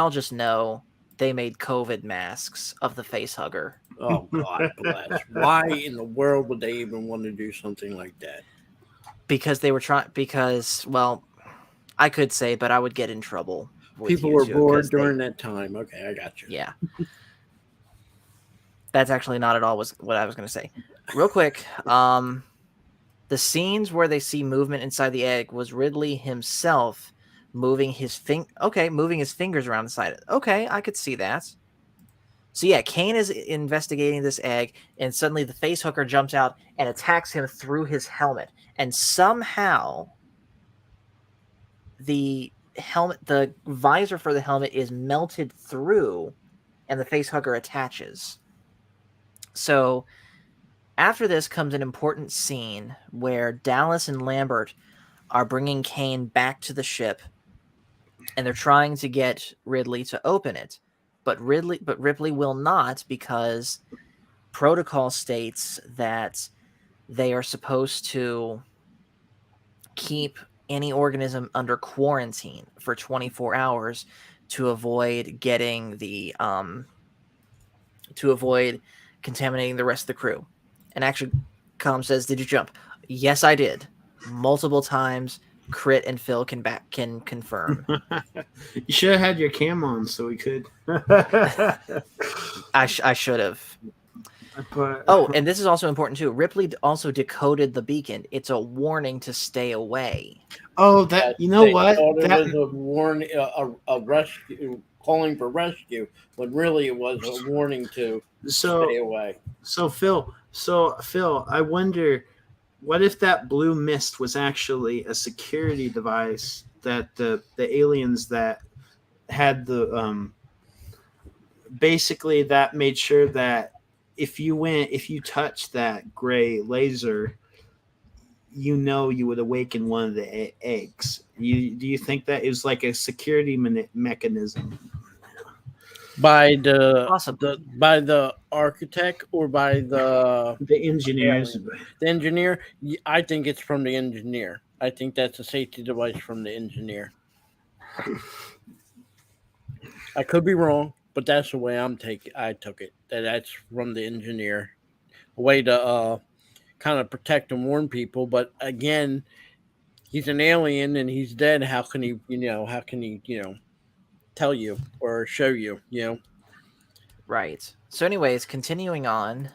just know they made COVID masks of the face hugger. Oh, God bless. Why in the world would they even want to do something like that? Because they were trying. Because, well, I could say, but I would get in trouble with People you were two, bored 'cause during that time. Okay, I got you. yeah. That's actually not at all what I was going to say. Real quick, the scenes where they see movement inside the egg was Ridley himself moving his moving his fingers around the side. Okay, I could see that. So yeah, Kane is investigating this egg, and suddenly the face hooker jumps out and attacks him through his helmet. And somehow the visor for the helmet is melted through, and the face hugger attaches. So after this comes an important scene where Dallas and Lambert are bringing Kane back to the ship, and they're trying to get Ridley to open it. But Ripley will not, because protocol states that they are supposed to keep any organism under quarantine for 24 hours to avoid getting to avoid contaminating the rest of the crew. And actually, Com says, "Did you jump?" Yes, I did. Multiple times. Crit and Phil can confirm. You should have had your cam on so we could. I should have. But, Oh, and this is also important too. Ripley also decoded the beacon. It's a warning to stay away. oh, that you know They what? thought it That was a warning, a rescue, calling for rescue, when really it was a warning to stay away. So Phil, I wonder, what if that blue mist was actually a security device that the aliens that had the basically that made sure that if you touched that gray laser, you would awaken one of the eggs. Do you think that is like a security mechanism? By the Possibly. by the architect or by the engineers? The engineer? I think it's from the engineer. I think that's a safety device from the engineer. I could be wrong, but that's the way I took it. That's from the engineer, a way to kind of protect and warn people. But again, he's an alien and he's dead. How can he? How can he? Tell you or show you? Right. So, anyways, continuing on,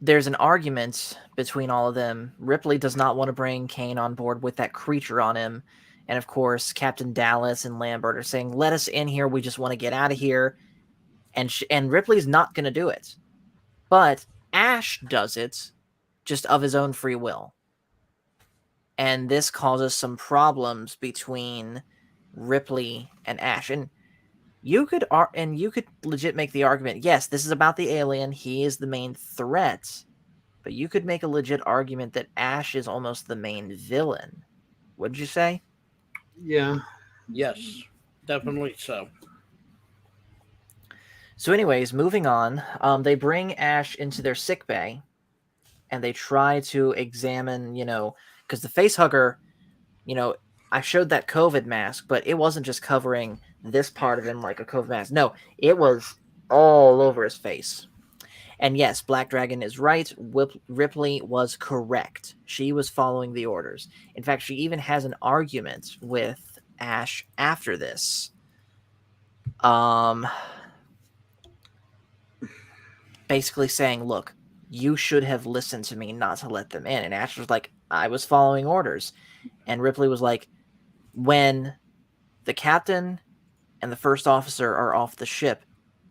there's an argument between all of them. Ripley does not want to bring Kane on board with that creature on him, and of course, Captain Dallas and Lambert are saying, "Let us in here. We just want to get out of here." And Ripley's not going to do it, but Ash does it, just of his own free will, and this causes some problems between Ripley and Ash. And you could legit make the argument, yes, this is about the alien. He is the main threat, but you could make a legit argument that Ash is almost the main villain. What'd you say? Yeah. Yes, definitely so. So, anyways, moving on, they bring Ash into their sick bay, and they try to examine, because the face hugger, I showed that COVID mask, but it wasn't just covering this part of him like a COVID mask. No, it was all over his face. And yes, Black Dragon is right. Ripley was correct. She was following the orders. In fact, she even has an argument with Ash after this. Basically saying, look, you should have listened to me not to let them in. And Ash was like, I was following orders. And Ripley was like, when the captain and the first officer are off the ship,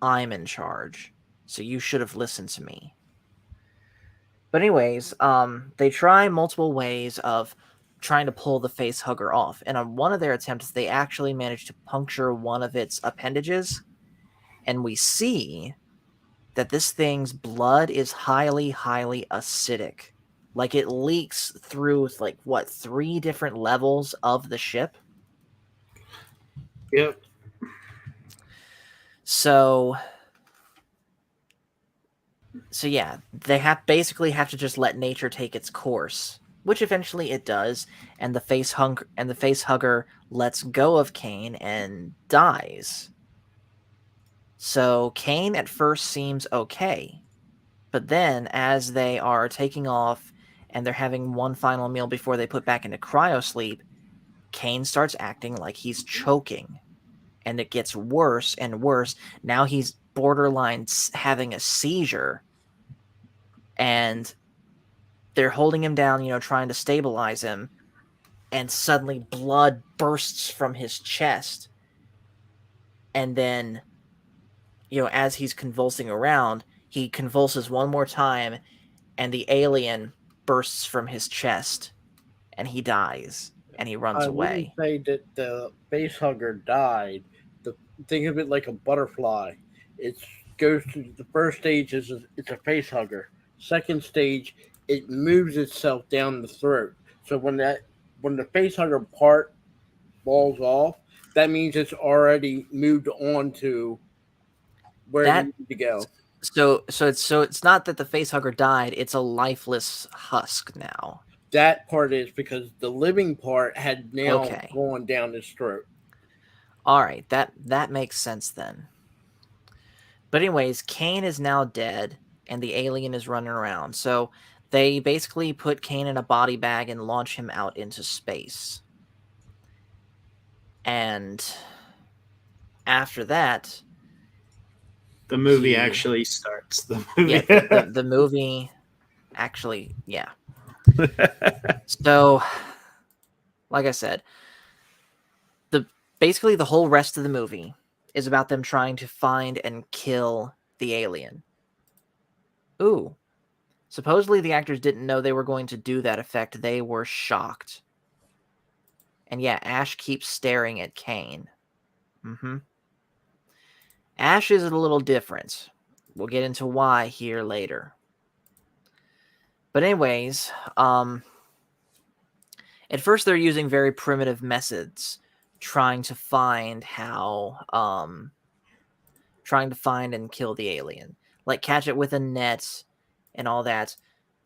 I'm in charge. So you should have listened to me. But anyways, they try multiple ways of trying to pull the face hugger off. And on one of their attempts, they actually managed to puncture one of its appendages. And we see that this thing's blood is highly, highly acidic. Like, it leaks through, 3 different levels of the ship? Yep. So yeah, they basically have to just let nature take its course, which eventually it does, and the face hugger lets go of Kane and dies. So Kane at first seems okay, but then as they are taking off and they're having one final meal before they put back into cryosleep, Kane starts acting like he's choking, and it gets worse and worse. Now he's borderline having a seizure, and they're holding him down, trying to stabilize him, and suddenly blood bursts from his chest. And then, as he's convulsing around, he convulses one more time, and the alien bursts from his chest, and he dies, and he runs I wouldn't away. say that the face hugger died. The Think of it like a butterfly. It goes to the first stage it's a face hugger. Second stage, it moves itself down the throat. So when the face hugger part falls off, that means it's already moved on to where it That needs to go. so it's not that the face hugger died, it's a lifeless husk now. That part is because the living part had now Okay. gone down his throat. All right, that makes sense then. But anyways, Kane is now dead, and the alien is running around. So they basically put Kane in a body bag and launch him out into space. And after that, The movie He- actually starts. The movie. yeah, the movie actually, yeah. So, like I said, basically the whole rest of the movie is about them trying to find and kill the alien. Ooh. Supposedly the actors didn't know they were going to do that effect. They were shocked. And yeah, Ash keeps staring at Kane. Ash is a little different. We'll get into why here later. But anyways, at first they're using very primitive methods trying to find and kill the alien. Like catch it with a net and all that.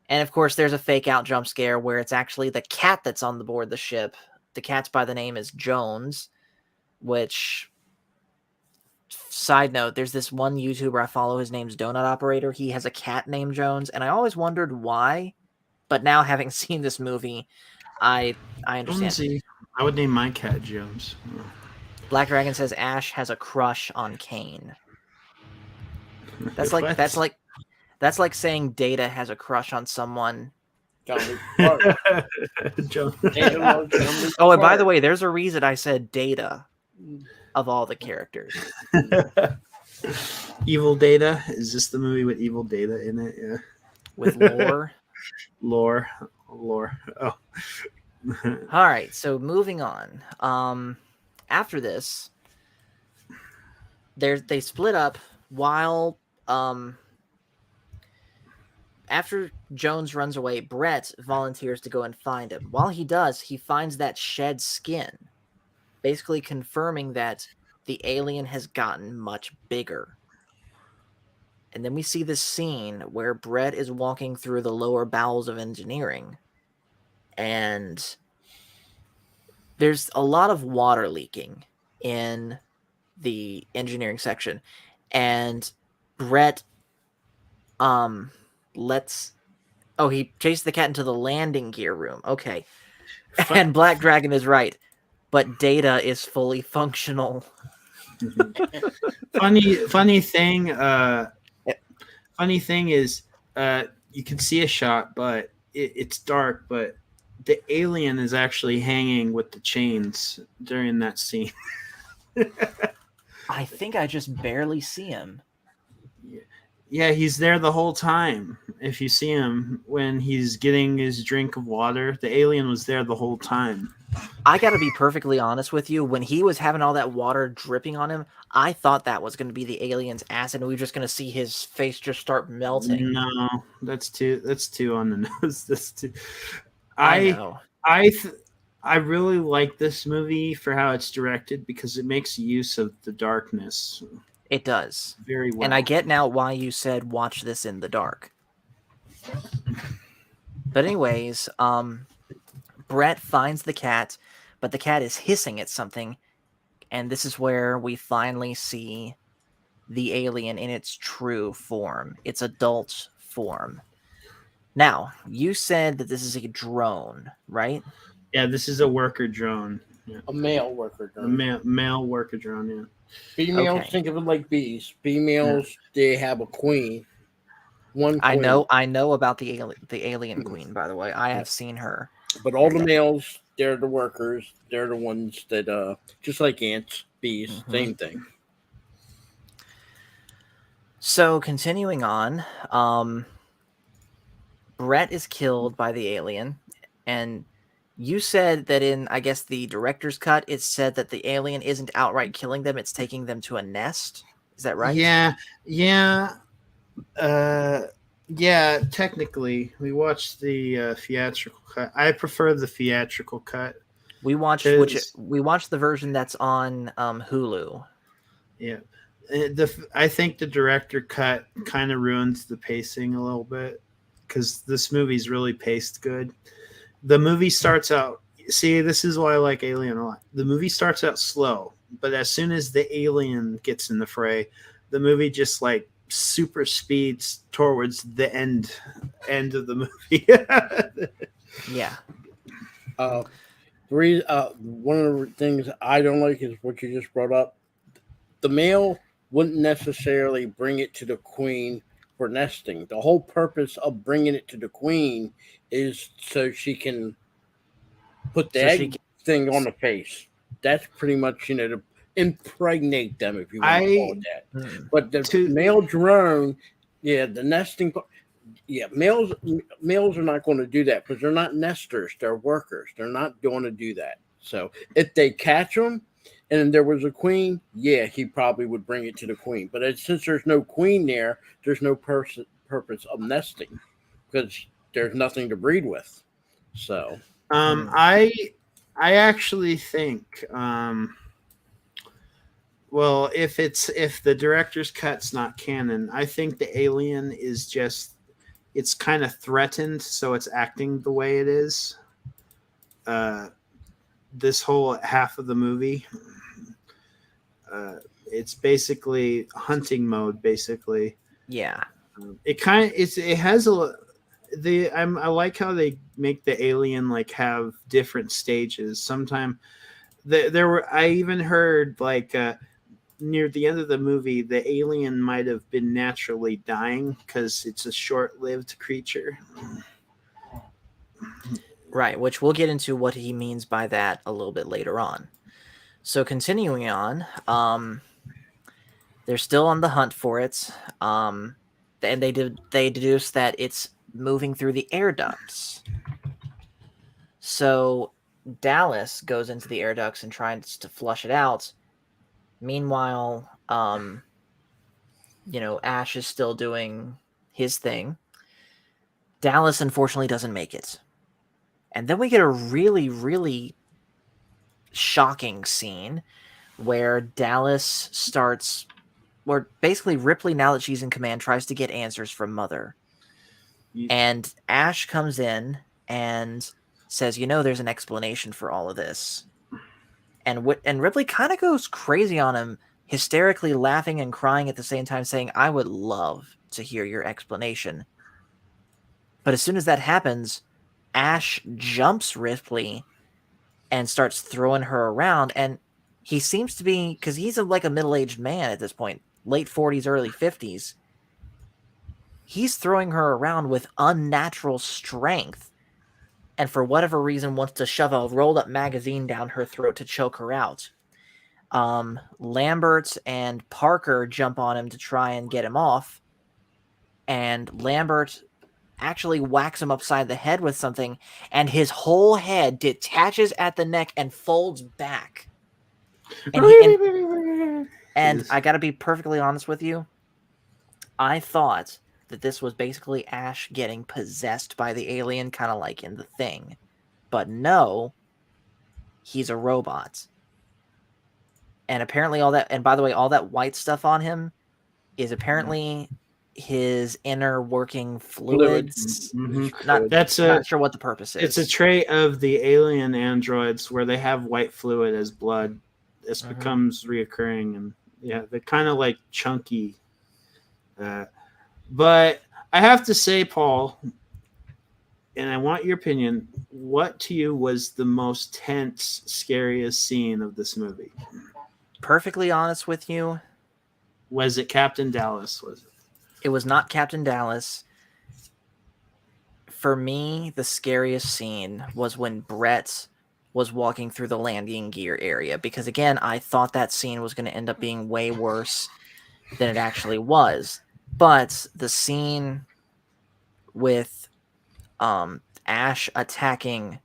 And of course, there's a fake out jump scare where it's actually the cat that's on the board the ship. The cat's by the name is Jones, which, side note, there's this one YouTuber I follow. His name's Donut Operator. He has a cat named Jones, and I always wondered why. But now, having seen this movie, I understand. Jonesy. I would name my cat Jones. Black Dragon says Ash has a crush on Kane. That's like What? that's like saying Data has a crush on someone. John Luke Clark. Jones. Tatum loves John Luke Oh, and by the Clark. way, there's a reason I said Data of all the characters. Evil Data. Is this the movie with Evil Data in it? Yeah. With lore. Lore. Oh. All right, so moving on. After this, they split up while after Jones runs away, Brett volunteers to go and find him. While he does, he finds that shed skin, basically confirming that the alien has gotten much bigger. And then we see this scene where Brett is walking through the lower bowels of engineering, and there's a lot of water leaking in the engineering section, and Brett he chased the cat into the landing gear room. Okay. And Black Dragon is right, but Data is fully functional. Funny thing is you can see a shot, but it's dark, but the alien is actually hanging with the chains during that scene. I think I just barely see him. Yeah, he's there the whole time. If you see him when he's getting his drink of water, the alien was there the whole time. I gotta be perfectly honest with you. When he was having all that water dripping on him, I thought that was going to be the alien's acid, and we were just going to see his face just start melting. No, that's too on the nose. That's too. I know. I really like this movie for how it's directed because it makes use of the darkness It does. very well. And I get now why you said watch this in the dark. But anyways, Brett finds the cat, but the cat is hissing at something, and this is where we finally see the alien in its true form, its adult form. Now, you said that this is a drone, right? Yeah, this is a worker drone. Yeah. A male worker A drone. male worker drone. Yeah. Females, Okay. think of it like bees. Females, they have a queen. One I queen. know about the alien queen, by the way. I have seen her. But all the And males, they're the workers. They're the ones that, just like ants, bees, Mhm. same thing. So continuing on, Brett is killed by the alien, and you said that in, I guess, the director's cut, it said that the alien isn't outright killing them; it's taking them to a nest. Is that right? Yeah. Yeah. Yeah. Technically, we watched the theatrical cut. I prefer the theatrical cut We watched because we watched the version that's on Hulu. yeah, I think the director cut kind of ruins the pacing a little bit because this movie's really paced good. The movie starts out. See, this is why I like Alien a lot. The movie starts out slow, but as soon as the alien gets in the fray, the movie just like super speeds towards the end of the movie. Yeah. One of the things I don't like is what you just brought up. The male wouldn't necessarily bring it to the queen for nesting. The whole purpose of bringing it to the queen is so she can put the So she egg thing on the face. That's pretty much, to impregnate them, if you want to call it that. Mm. But the male drone, the nesting part, males are not going to do that because they're not nesters. They're workers. They're not going to do that. So if they catch them and there was a queen, he probably would bring it to the queen. But since there's no queen there, there's no purpose of nesting because there's nothing to breed with. So I actually think well, if the director's cut's not canon, I think the alien is just it's kind of threatened, so it's acting the way it is. This whole half of the movie, it's basically hunting mode. Basically, Yeah. it has I like how they make the alien like have different stages. Sometimes there were I even heard like near the end of the movie, the alien might have been naturally dying because it's a short-lived creature. Right, which we'll get into what he means by that a little bit later on. So continuing on, they're still on the hunt for it, and they deduce that it's moving through the air ducts. So Dallas goes into the air ducts and tries to flush it out. Meanwhile, Ash is still doing his thing. Dallas unfortunately doesn't make it. And then we get a really, really shocking scene where Dallas where basically Ripley, now that she's in command, tries to get answers from Mother. And Ash comes in and says, there's an explanation for all of this. And Ripley kind of goes crazy on him, hysterically laughing and crying at the same time, saying, I would love to hear your explanation. But as soon as that happens, Ash jumps Ripley and starts throwing her around. And he seems to be, because he's like a middle-aged man at this point, late 40s, early 50s. He's throwing her around with unnatural strength. And for whatever reason, wants to shove a rolled-up magazine down her throat to choke her out. Lambert and Parker jump on him to try and get him off. And Lambert actually whacks him upside the head with something, and his whole head detaches at the neck and folds back. And I gotta be perfectly honest with you, I thought that this was basically Ash getting possessed by the alien, kind of like in The Thing. But no, he's a robot. And apparently and by the way, all that white stuff on him is apparently his inner working fluids. Mm-hmm. Not sure what the purpose is. It's a trait of the alien androids where they have white fluid as blood. This becomes reoccurring, and Yeah, they're kind of like chunky. But I have to say, Paul, and I want your opinion. What to you was the most tense, scariest scene of this movie? Perfectly honest with you, Was it Captain Dallas? Was it? it was not Captain Dallas. For me, the scariest scene was when Brett was walking through the landing gear area, because again, I thought that scene was going to end up being way worse than it actually was. But the scene with Ash attacking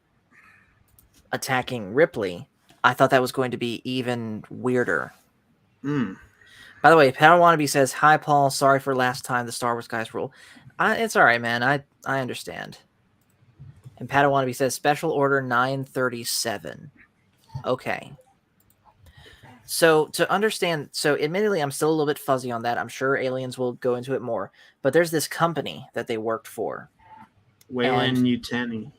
Ripley, I thought that was going to be even weirder. Mm. By the way, Pat Wannabe says, "Hi Paul, sorry for last time the Star Wars guys rule." It's all right, man. I understand. And Pat Wannabe says, "Special Order 937." Okay. So to understand, so admittedly, I'm still a little bit fuzzy on that. I'm sure aliens will go into it more, but there's this company that they worked for. Wayland And Yutani.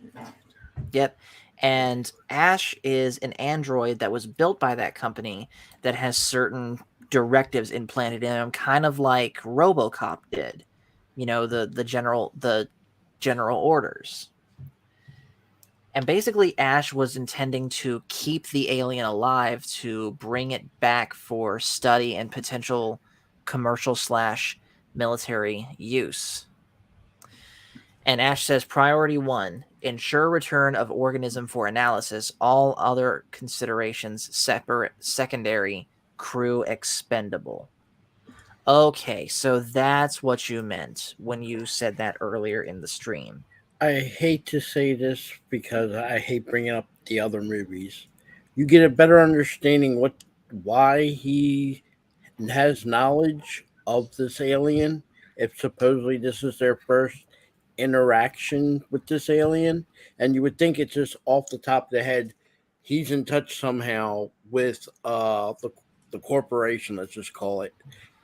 yep. And Ash is an android that was built by that company that has certain directives implanted in him, kind of like RoboCop did. You know, the general orders. And basically Ash was intending to keep the alien alive to bring it back for study and potential commercial / military use. And Ash says, priority 1, ensure return of organism for analysis. All other considerations separate, secondary, crew expendable. Okay, so that's what you meant when you said that earlier in the stream. I hate to say this because I hate bringing up the other movies. You get a better understanding why he has knowledge of this alien if supposedly this is their first interaction with this alien, and you would think it's just off the top of the head he's in touch somehow with the corporation, let's just call it,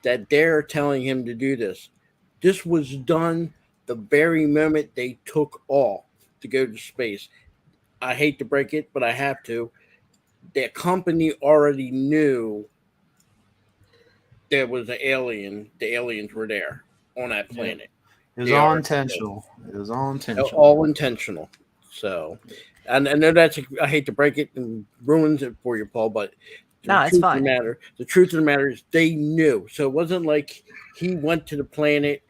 that they're telling him to do this. This was done the very moment they took off to go to space. I hate to break it, but I have to. Their company already knew there was an alien. The aliens were there on that Yeah. planet. It was They all are intentional. It was all intentional. all intentional. So, and I know I hate to break it and ruins it for you, Paul, but No, it's fine. the truth of the matter is they knew. So it wasn't like he went to the planet.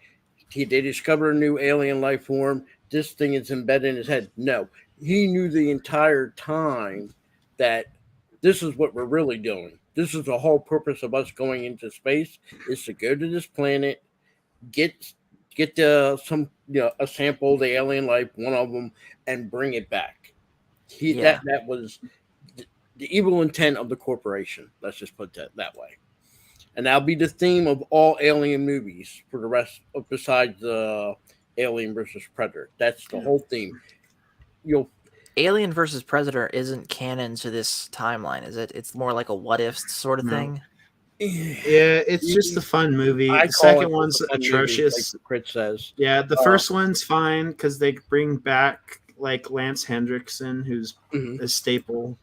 They discovered a new alien life form. This thing is embedded in his head. No, he knew the entire time that this is what we're really doing. This is the whole purpose of us going into space is to go to this planet, get a sample of the alien life, one of them, and bring it back. Yeah. That was the evil intent of the corporation. Let's just put that way. And that'll be the theme of all alien movies for the rest of besides Alien versus Predator. That's the whole theme. Alien versus Predator isn't canon to this timeline, is it? It's more like a what if sort of thing. Yeah, it's just a fun movie. I The call second it one's a fun movie, atrocious. like Crit says. Yeah, the first one's fine because they bring back like Lance Hendrickson, who's Mhm. a staple.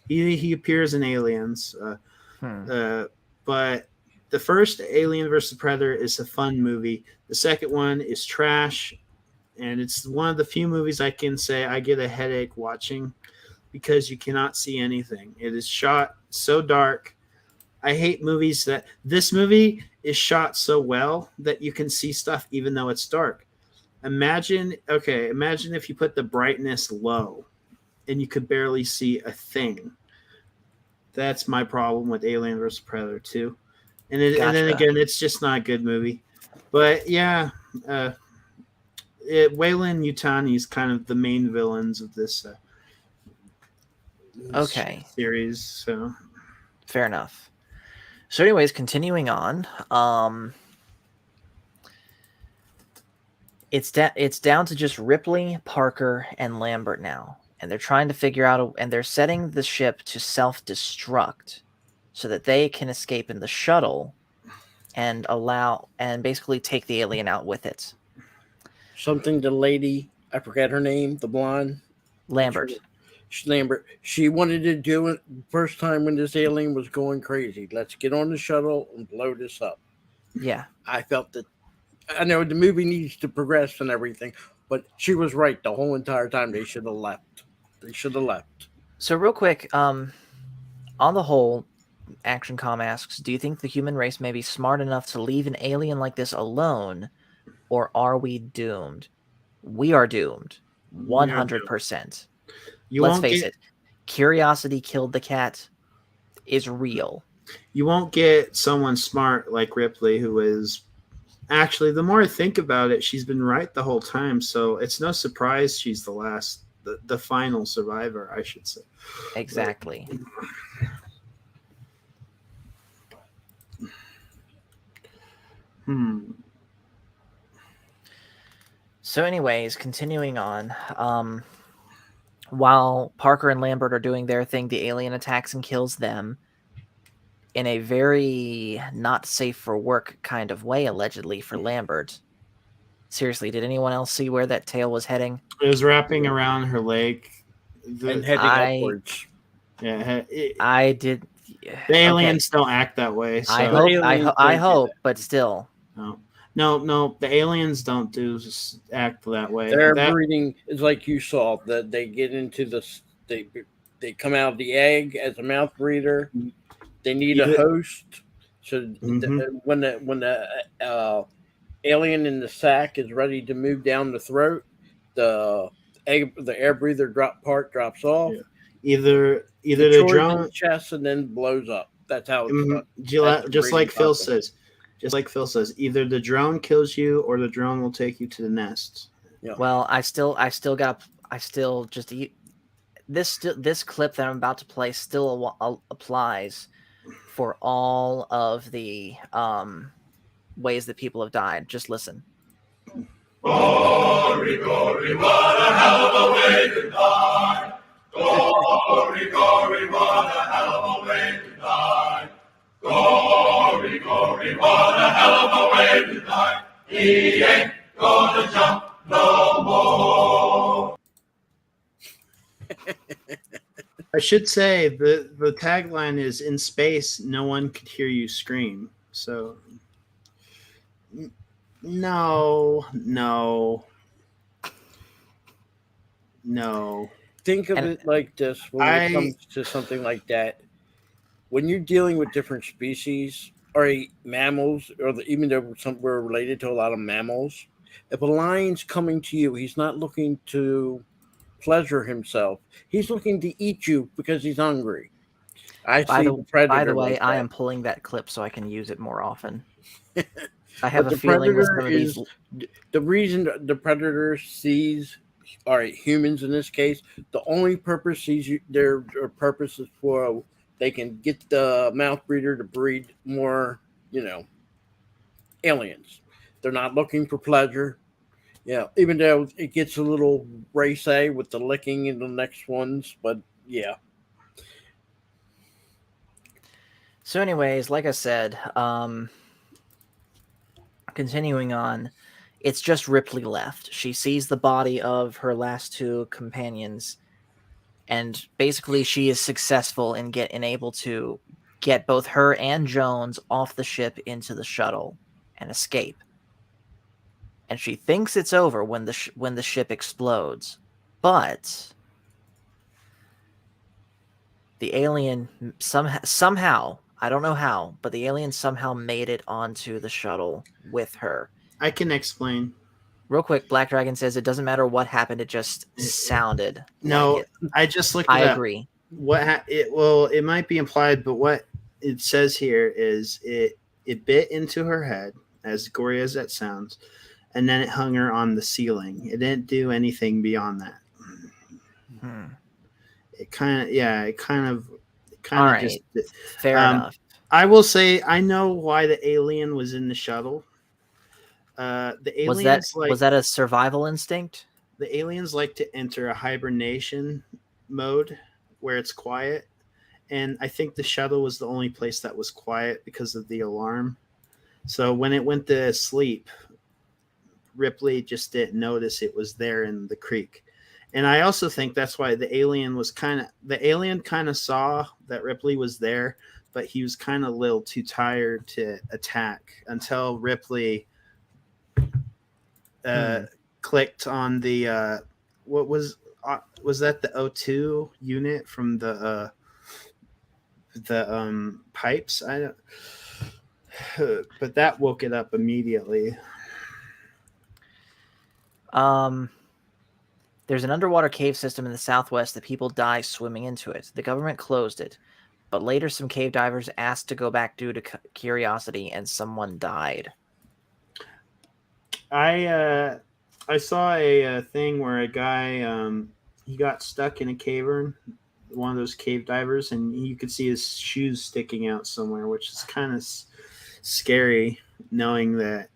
He appears in Aliens, but the first Alien versus Predator is a fun movie. The second one is trash, and it's one of the few movies I can say I get a headache watching because you cannot see anything. It is shot so dark. I hate movies that this movie is shot so well that you can see stuff even though it's dark. Imagine if you put the brightness low and you could barely see a thing. That's my problem with Alien vs. Predator 2. And then again, it's just not a good movie. But yeah, Wayland Yutani is kind of the main villains of this series. So fair enough. So, anyways, continuing on, it's down to just Ripley, Parker, and Lambert now, and they're trying to figure out, and they're setting the ship to self-destruct so that they can escape in the shuttle and basically take the alien out with it. Something the lady, I forget her name, the blonde Lambert. Lambert, she wanted to do it first time when this alien was going crazy. Let's get on the shuttle and blow this up. Yeah. I felt that. I know the movie needs to progress and everything, but she was right the whole entire time. They should have left. They should have left. So real quick, on the whole, Action Com asks, do you think the human race may be smart enough to leave an alien like this alone, or are we doomed? We are doomed. 100%. Let's face it. Curiosity killed the cat is real. You won't get someone smart like Ripley, who is actually, the more I think about it, she's been right the whole time. So it's no surprise she's the last, the final survivor, I should say. Exactly. So anyways, continuing on, while Parker and Lambert are doing their thing, the alien attacks and kills them in a very not safe for work kind of way, allegedly, for Lambert. Seriously, did anyone else see where that tail was heading? It was wrapping around her leg. And heading upwards. Yeah, I did. The aliens don't act that way. So. I hope, but still. No. The aliens don't act that way. Their breeding is like you saw. That they get into they come out of the egg as a mouth breeder. They need a host. So when the alien in the sack is ready to move down the throat, the air breather drops off. Yeah. Either the drone in the chest and then blows up. That's how it's done. Just like Phil says. Just like Phil says, either the drone kills you or the drone will take you to the nest. Yeah. Well, this clip that I'm about to play still applies for all of the ways that people have died. Just listen. Glory, glory, what a hell of a way to die. Glory, glory, what a hell of a way to die. Glory, glory, what a hell of a way to die. He ain't gonna jump no more. I should say the tagline is, in space, no one could hear you scream. So, no. Think of it like this when it comes to something like that. When you're dealing with different species or mammals, or even though we're related to a lot of mammals, if a lion's coming to you, he's not looking to pleasure himself. He's looking to eat you because he's hungry. By the way, I am pulling that clip so I can use it more often. I have a feeling with some of these. The reason the predator sees, humans in this case, the only purpose their purpose is for they can get the mouth breeder to breed more, aliens. They're not looking for pleasure. Yeah, even though it gets a little racy with the licking in the next ones, but yeah. So anyways, like I said, continuing on, it's just Ripley left. She sees the body of her last two companions, and basically she is successful in able to get both her and Jones off the ship into the shuttle and escape. And she thinks it's over when the ship explodes, but the alien somehow, I don't know how, but the alien somehow made it onto the shuttle with her. I can explain. Real quick, Black Dragon says it doesn't matter what happened; it just sounded. No, like it. I just looked. I agree. It might be implied, but what it says here is it bit into her head, as gory as that sounds, and then it hung her on the ceiling. It didn't do anything beyond that. It kind of right. just fair enough. I will say I know why the alien was in the shuttle. The aliens was that a survival instinct? The aliens like to enter a hibernation mode where it's quiet, and I think the shuttle was the only place that was quiet because of the alarm. So when it went to sleep, Ripley just didn't notice it was there in the creek. And I also think that's why the alien kind of saw that Ripley was there, but he was kind of a little too tired to attack until Ripley clicked on the what was that, the O2 unit from the pipes? I don't, but that woke it up immediately. There's an underwater cave system in the southwest that people die swimming into it. The government closed it, but later some cave divers asked to go back due to curiosity, and someone died. I saw a thing where a guy he got stuck in a cavern, one of those cave divers, and you could see his shoes sticking out somewhere, which is kind of scary, knowing that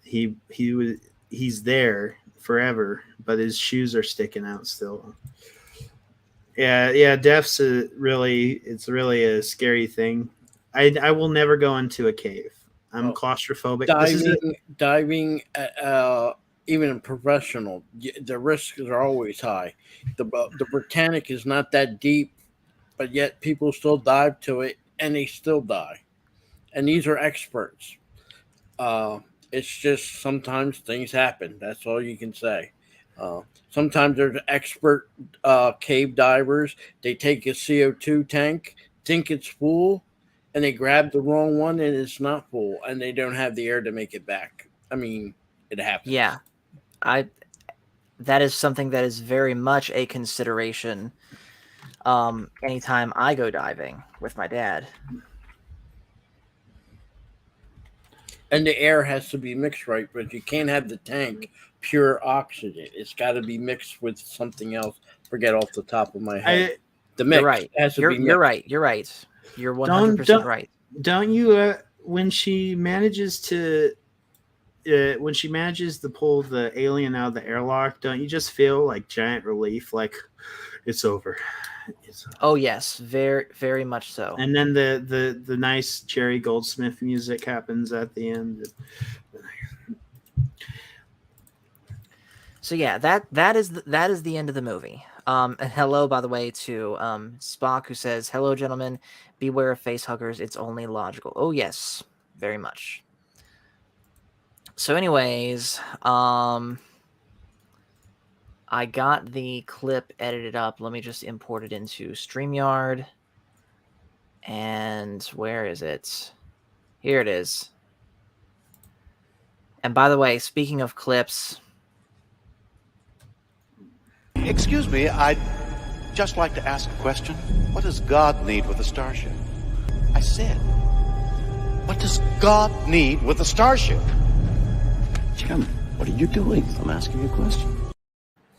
he's there forever, but his shoes are sticking out still. Yeah, death's it's really a scary thing. I will never go into a cave. I'm claustrophobic. Diving, even professional, the risks are always high. The Britannic is not that deep, but yet people still dive to it, and they still die. And these are experts. It's just sometimes things happen. That's all you can say. Sometimes there's expert cave divers. They take a CO2 tank, think it's full, and they grab the wrong one, and it's not full, and they don't have the air to make it back. I mean, it happens. Yeah, that is something that is very much a consideration. Anytime I go diving with my dad. And the air has to be mixed right, but you can't have the tank pure oxygen. It's got to be mixed with something else. Forget off the top of my head. The mix has to be mixed. You're right. You're right. You're 100% right. Don't you? When she manages to pull the alien out of the airlock, don't you just feel like giant relief, like it's over? Oh yes, very, very much so. And then the nice Jerry Goldsmith music happens at the end. So yeah, that is the end of the movie. And hello, by the way, to Spock, who says, "Hello, gentlemen. Beware of face huggers. It's only logical." Oh yes, very much. So, anyways, I got the clip edited up. Let me just import it into StreamYard. And where is it? Here it is. And by the way, speaking of clips... Excuse me, I'd just like to ask a question. What does God need with a starship? I said, what does God need with a starship? Jim, what are you doing? I'm asking you a question.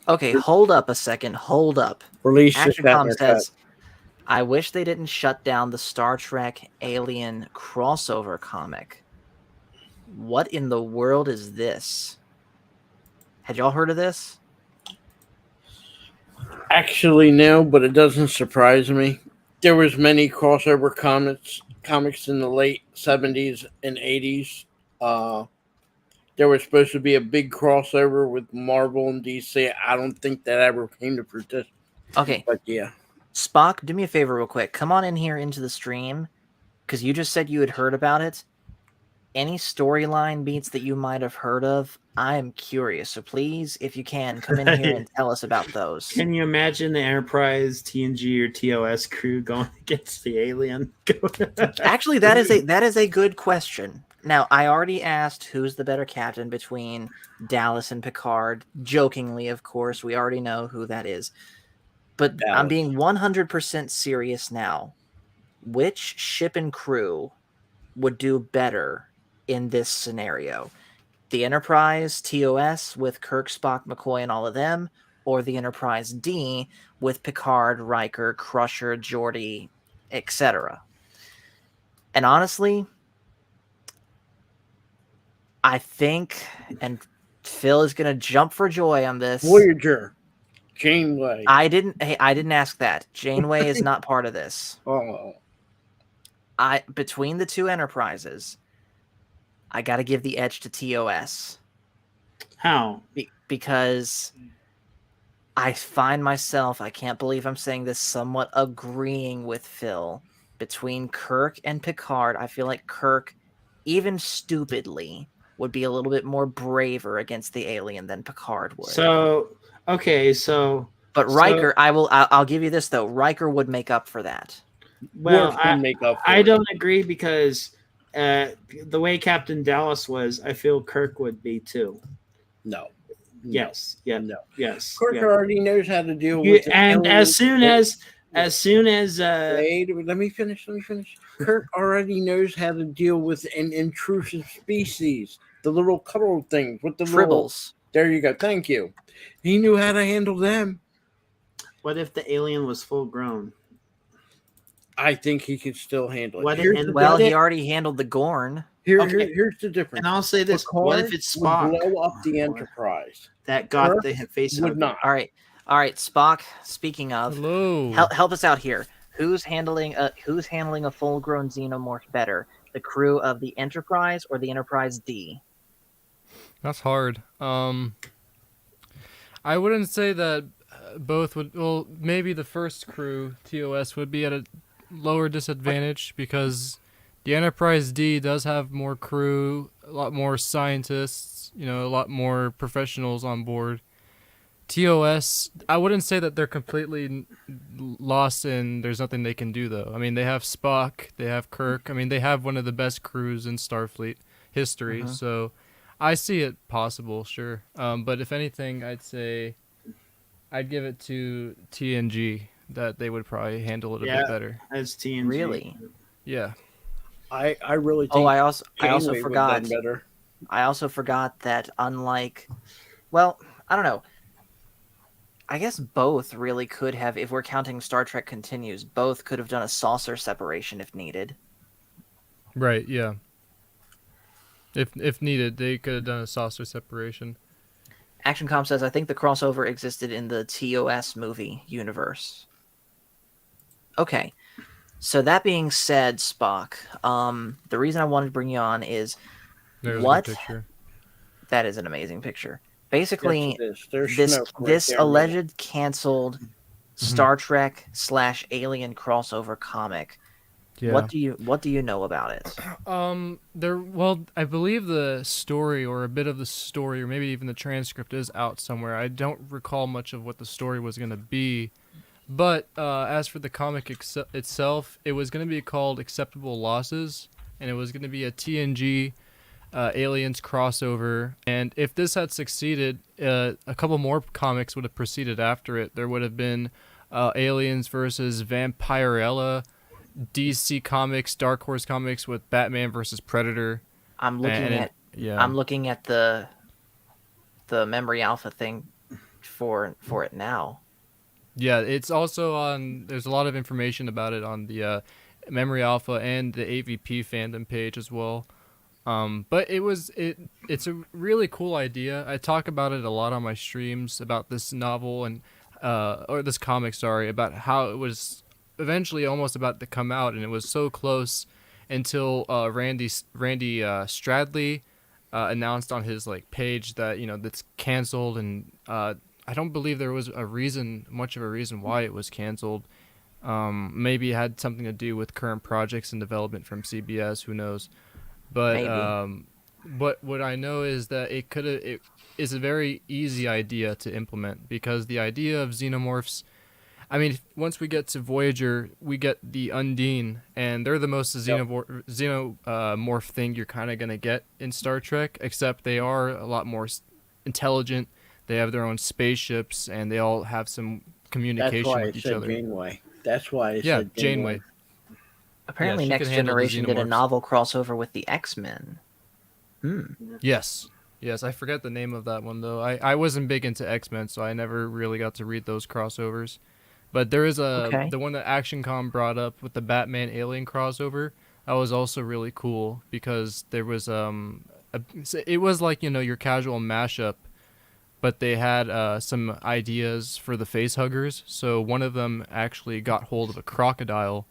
Okay, hold up a second. Hold up. ActionCom says, I wish they didn't shut down the Star Trek Alien crossover comic. What in the world is this? Had y'all heard of this? Actually, no, but it doesn't surprise me. There was many crossover comics in the late 70s and 80s. There was supposed to be a big crossover with Marvel and DC. I don't think that ever came to fruition. Okay. But yeah. Spock, do me a favor real quick. Come on in here into the stream, because you just said you had heard about it. Any storyline beats that you might have heard of, I am curious. So please, if you can, come in here and tell us about those. Can you imagine the Enterprise, TNG, or TOS crew going against the alien? Actually, that is a good question. Now, I already asked who's the better captain between Dallas and Picard. Jokingly, of course. We already know who that is. But Dallas. I'm being 100% serious now. Which ship and crew would do better in this scenario? The Enterprise TOS with Kirk, Spock, McCoy, and all of them, or the Enterprise D with Picard, Riker, Crusher, Geordi, etc. And honestly, I think, and Phil is going to jump for joy on this. Voyager, Janeway. I didn't ask that. Janeway is not part of this. Oh. Between the two Enterprises, I got to give the edge to TOS. How? Because I find myself, I can't believe I'm saying this, somewhat agreeing with Phil. Between Kirk and Picard, I feel like Kirk, even stupidly, would be a little bit more braver against the alien than Picard would. So okay, so But Riker, I'll give you this though. Riker would make up for that. well, Worf can make up for I it. don't agree because the way Captain Dallas was, I feel Kirk would be too. No. Yes, yeah, No. yes. Kirk yeah. already knows how to deal with the And as soon aliens. as Wait, let me finish. Kirk already knows how to deal with an intrusive species, the little cuddle things with the little. Tribbles. There you go. Thank you. He knew how to handle them. what if the alien was full grown? I think he could still handle it. What if- Here's and the Well, he difference. already handled the Gorn. Here's the difference. And I'll say this: what if it's Spock would blow up the Enterprise? that got Kirk the face would hugger? not. All right, Spock. Speaking of, Hello. help us out here. Who's handling a full-grown xenomorph better, the crew of the Enterprise or the Enterprise D? That's hard. I wouldn't say that both would. Well, maybe the first crew, TOS, would be at a lower disadvantage because the Enterprise D does have more crew, a lot more scientists, a lot more professionals on board. TOS, I wouldn't say that they're completely lost and there's nothing they can do, though. I mean, they have Spock, they have Kirk. I mean, they have one of the best crews in Starfleet history, so I see it possible, sure. But if anything, I'd say I'd give it to TNG, that they would probably handle it a bit better. As TNG. Really? Yeah. I really think. Oh, I also Janeway would've done forgot. better. I also forgot that unlike, well, I don't know. I guess both really could have, if we're counting Star Trek Continues, both could have done a saucer separation if needed. Right, yeah. If needed, they could have done a saucer separation. ActionCom says, I think the crossover existed in the TOS movie universe. Okay. So that being said, Spock, the reason I wanted to bring you on is There's what? a good picture. That is an amazing picture. Basically, Yes, it is. There's this Snoke right this there in the alleged canceled Star Trek / Alien crossover comic. Yeah. What do you know about it? I believe the story or a bit of the story or maybe even the transcript is out somewhere. I don't recall much of what the story was going to be. But as for the comic itself, it was going to be called Acceptable Losses, and it was going to be a TNG Aliens crossover. And if this had succeeded, a couple more comics would have proceeded after it. There would have been Aliens versus Vampirella, DC Comics, Dark Horse Comics with Batman versus Predator. I'm looking at the Memory Alpha thing for it now. Yeah, it's also on. There's a lot of information about it on the Memory Alpha and the AVP fandom page as well. But it's a really cool idea. I talk about it a lot on my streams about this novel and or this comic, sorry, about how it was eventually almost about to come out, and it was so close until Randy Stradley announced on his page that that's canceled, and I don't believe there was much of a reason why it was canceled. Maybe it had something to do with current projects and development from CBS, who knows. But what I know is that it is a very easy idea to implement, because the idea of xenomorphs, I mean, once we get to Voyager, we get the Undine, and they're the most xenomorph thing you're kind of going to get in Star Trek, except they are a lot more intelligent. They have their own spaceships, and they all have some communication with each other. Janeway. That's why I Yeah, said Janeway. Apparently, Yeah, she Next could handle the Generation did a xenomorphs. novel crossover with the X-Men. Yes, I forget the name of that one, though. I wasn't big into X-Men, so I never really got to read those crossovers. But there is the one that ActionCom brought up with the Batman Alien crossover. That was also really cool, because there was it was like, your casual mashup, but they had some ideas for the face huggers. So one of them actually got hold of a crocodile,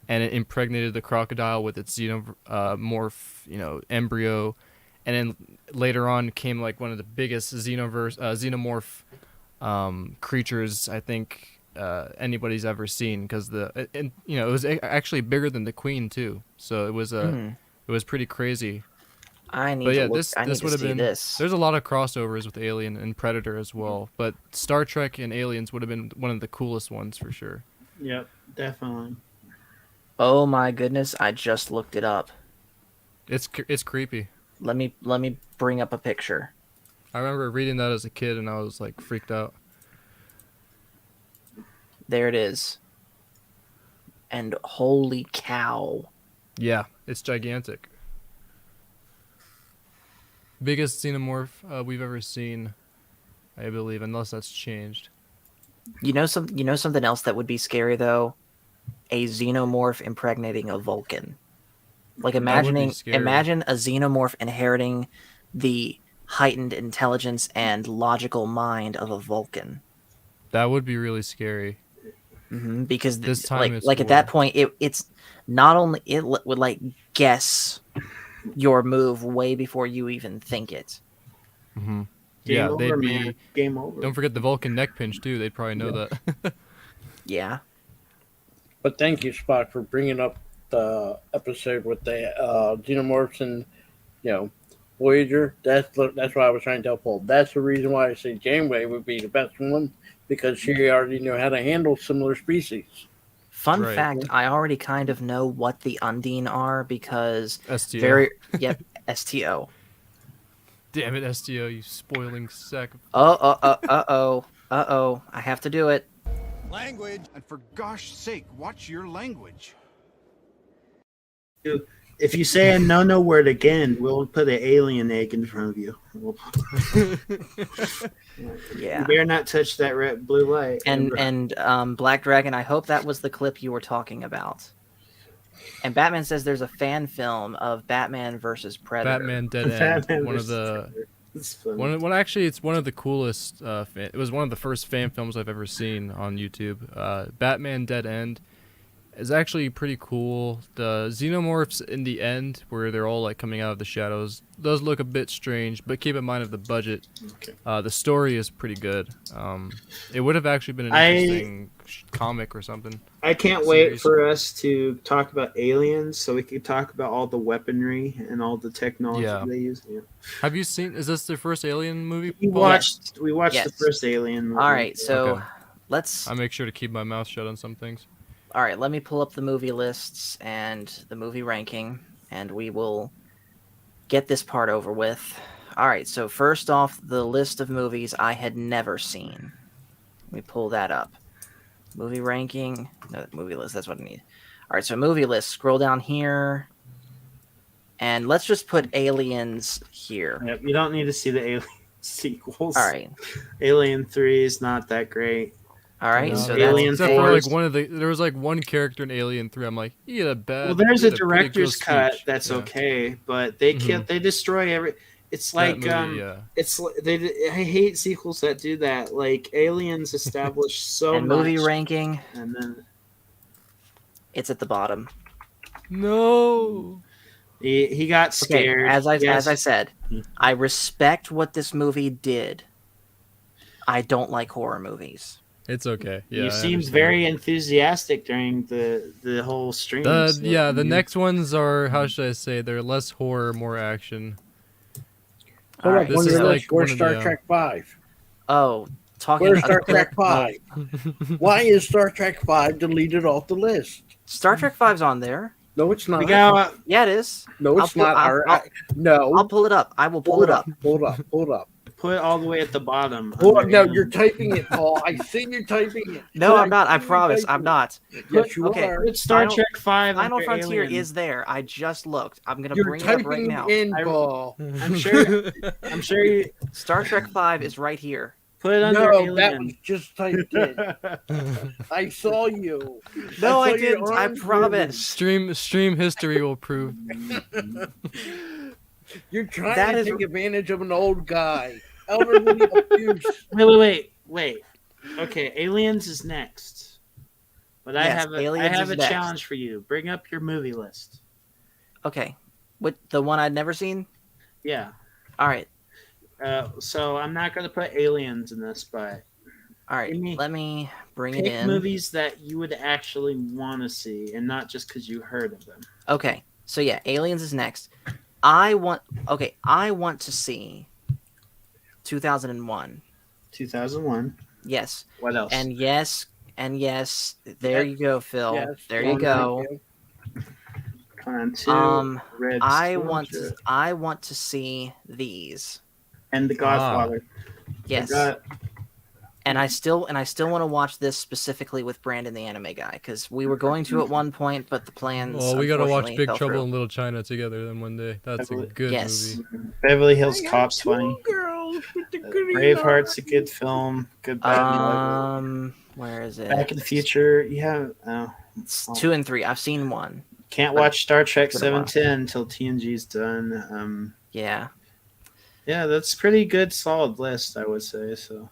and it impregnated the crocodile with its xenomorph, embryo, and then later on came one of the biggest xenomorph creatures I think anybody's ever seen, because it was actually bigger than the Queen too. So it was pretty crazy. I need But to yeah, look. this I need would to have see been. this. There's a lot of crossovers with Alien and Predator as well, but Star Trek and Aliens would have been one of the coolest ones for sure. Yep, definitely. Oh my goodness! I just looked it up. It's creepy. Let me bring up a picture. I remember reading that as a kid and I was like freaked out. There it is. And holy cow! Yeah, it's gigantic. Biggest xenomorph we've ever seen, I believe, unless that's changed. You know something else that would be scary though? A xenomorph impregnating a Vulcan. Like imagine a xenomorph inheriting the heightened intelligence and logical mind of a Vulcan. That would be really scary. Because This time like at that point it's not only it would like guess your move way before you even think it. Yeah, over, they'd be man. Game over. Don't forget the Vulcan neck pinch too. They'd probably know that. Yeah. But thank you, Spock, for bringing up the episode with the xenomorphs and Voyager. That's what I was trying to tell Paul. That's the reason why I say Janeway would be the best one, because she already knew how to handle similar species. Fun fact: I already kind of know what the Undine are because STO. STO. Damn it, STO! You spoiling sack. Oh! I have to do it. Language, and for gosh sake, watch your language. If you say a no word again, we'll put an alien egg in front of you. Yeah. You better not touch that red blue light. And Black Dragon, I hope that was the clip you were talking about. And Batman says there's a fan film of Batman versus Predator. Batman Dead End. It's one of the coolest. It was one of the first fan films I've ever seen on YouTube. Batman Dead End is actually pretty cool. The xenomorphs in the end, where they're all like coming out of the shadows, does look a bit strange, but keep in mind of the budget. The story is pretty good. It would have actually been an interesting comic or something. I can't wait for us to talk about Aliens, so we can talk about all the weaponry and all the technology they use. Yeah. Have you seen? Is this the first Alien movie? We watched the first Alien movie. All right, so let's. I make sure to keep my mouth shut on some things. All right, let me pull up the movie lists and the movie ranking, and we will get this part over with. All right, so first off, the list of movies I had never seen. Let me pull that up. Movie ranking. No, movie list. That's what I need. All right, so movie list. Scroll down here. And let's just put Aliens here. Yep, you don't need to see the Alien sequels. All right. Alien 3 is not that great. All right, so Alien except for like there was like one character in Alien 3. I'm like, he had a bad. Well, there's a director's cut that's okay, but they can't. They destroy every. It's like it's I hate sequels that do that. Like Aliens established so and much. Movie ranking, and then it's at the bottom. No. He got scared. Okay, as I said, I respect what this movie did. I don't like horror movies. It's okay. Yeah, you seemed very enthusiastic during the whole stream. The next ones are, how should I say, they're less horror, more action. All right, this is like where's Star Trek 5? Oh, where's Star Trek 5? Why is Star Trek 5 deleted off the list? Star Trek 5's on there. No, it's not. Yeah, it is. No, it's not. I'll pull it up. I will pull it up. Hold up. Put it all the way at the bottom. No, you're typing it, Paul. I see you typing it. No, I'm not. I promise. I'm not. Yes, you are. It's Star Trek 5. Final Frontier Alien. is there. I just looked. I'm going to You're bring it up right typing now. in, Paul. I'm sure you. Star Trek 5 is right here. Put it under Alien. That was just typed in. I saw you. No, I didn't. I promise. Stream history will prove. You're trying to take advantage of an old guy. Elderly abuse. Wait. Okay, Aliens is next. But I have a challenge for you. Bring up your movie list. Okay. What, the one I'd never seen? Yeah. All right. So I'm not going to put Aliens in this, but All right, Give me- let me bring it Pick in. movies that you would actually want to see, and not just because you heard of them. Okay, so yeah, Aliens is next. I want to see 2001. 2001. Yes. What else? And yes, there Yes, you go, Phil. yes, there yes, you go. thank you. Come on, 2. Red I Sonja, want to see these. and The Godfather. Yes. And I still want to watch this specifically with Brandon, the anime guy, because we were going to at one point, but the plans. Well, we gotta watch unfortunately Big fell Trouble through. in Little China together then one day. That's a good Yes. movie. Beverly Hills I got Cop's two funny. girls with the green Braveheart's a eyes. good film. Good bad blood. Where is it? Back in the Future. You have It's 2 and 3. I've seen one. can't watch Star Trek It's been a while. 710 until TNG's done. Yeah. Yeah, that's pretty good, solid list, I would say. So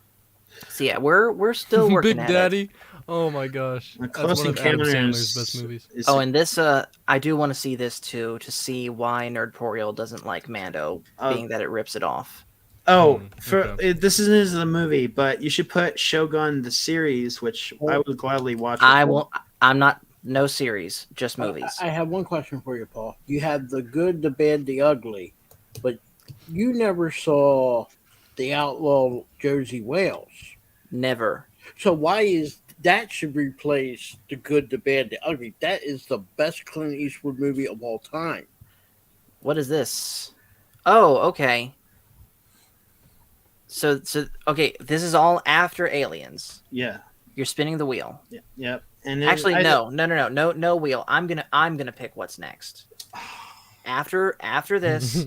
So yeah, we're still working Big at it. Daddy. Oh my gosh. The That's Close one of Adam Encounters Sandler's best movies. is- Oh, and this I do want to see this too, to see why Nerdporial doesn't like Mando, being that it rips it off. This isn't the movie, but you should put Shogun the series, which I would gladly watch. I won't. I'm not. No series, just movies. I have one question for you, Paul. You have the good, the bad, the ugly, but you never saw the outlaw Josie Wales. Never. So why is that should replace the good, the bad, the ugly? That is the best Clint Eastwood movie of all time. What is this? Oh, okay. So okay, this is all after Aliens. Yeah. You're spinning the wheel. Yeah. Yep. And then Actually, no wheel. I'm gonna pick what's next. After this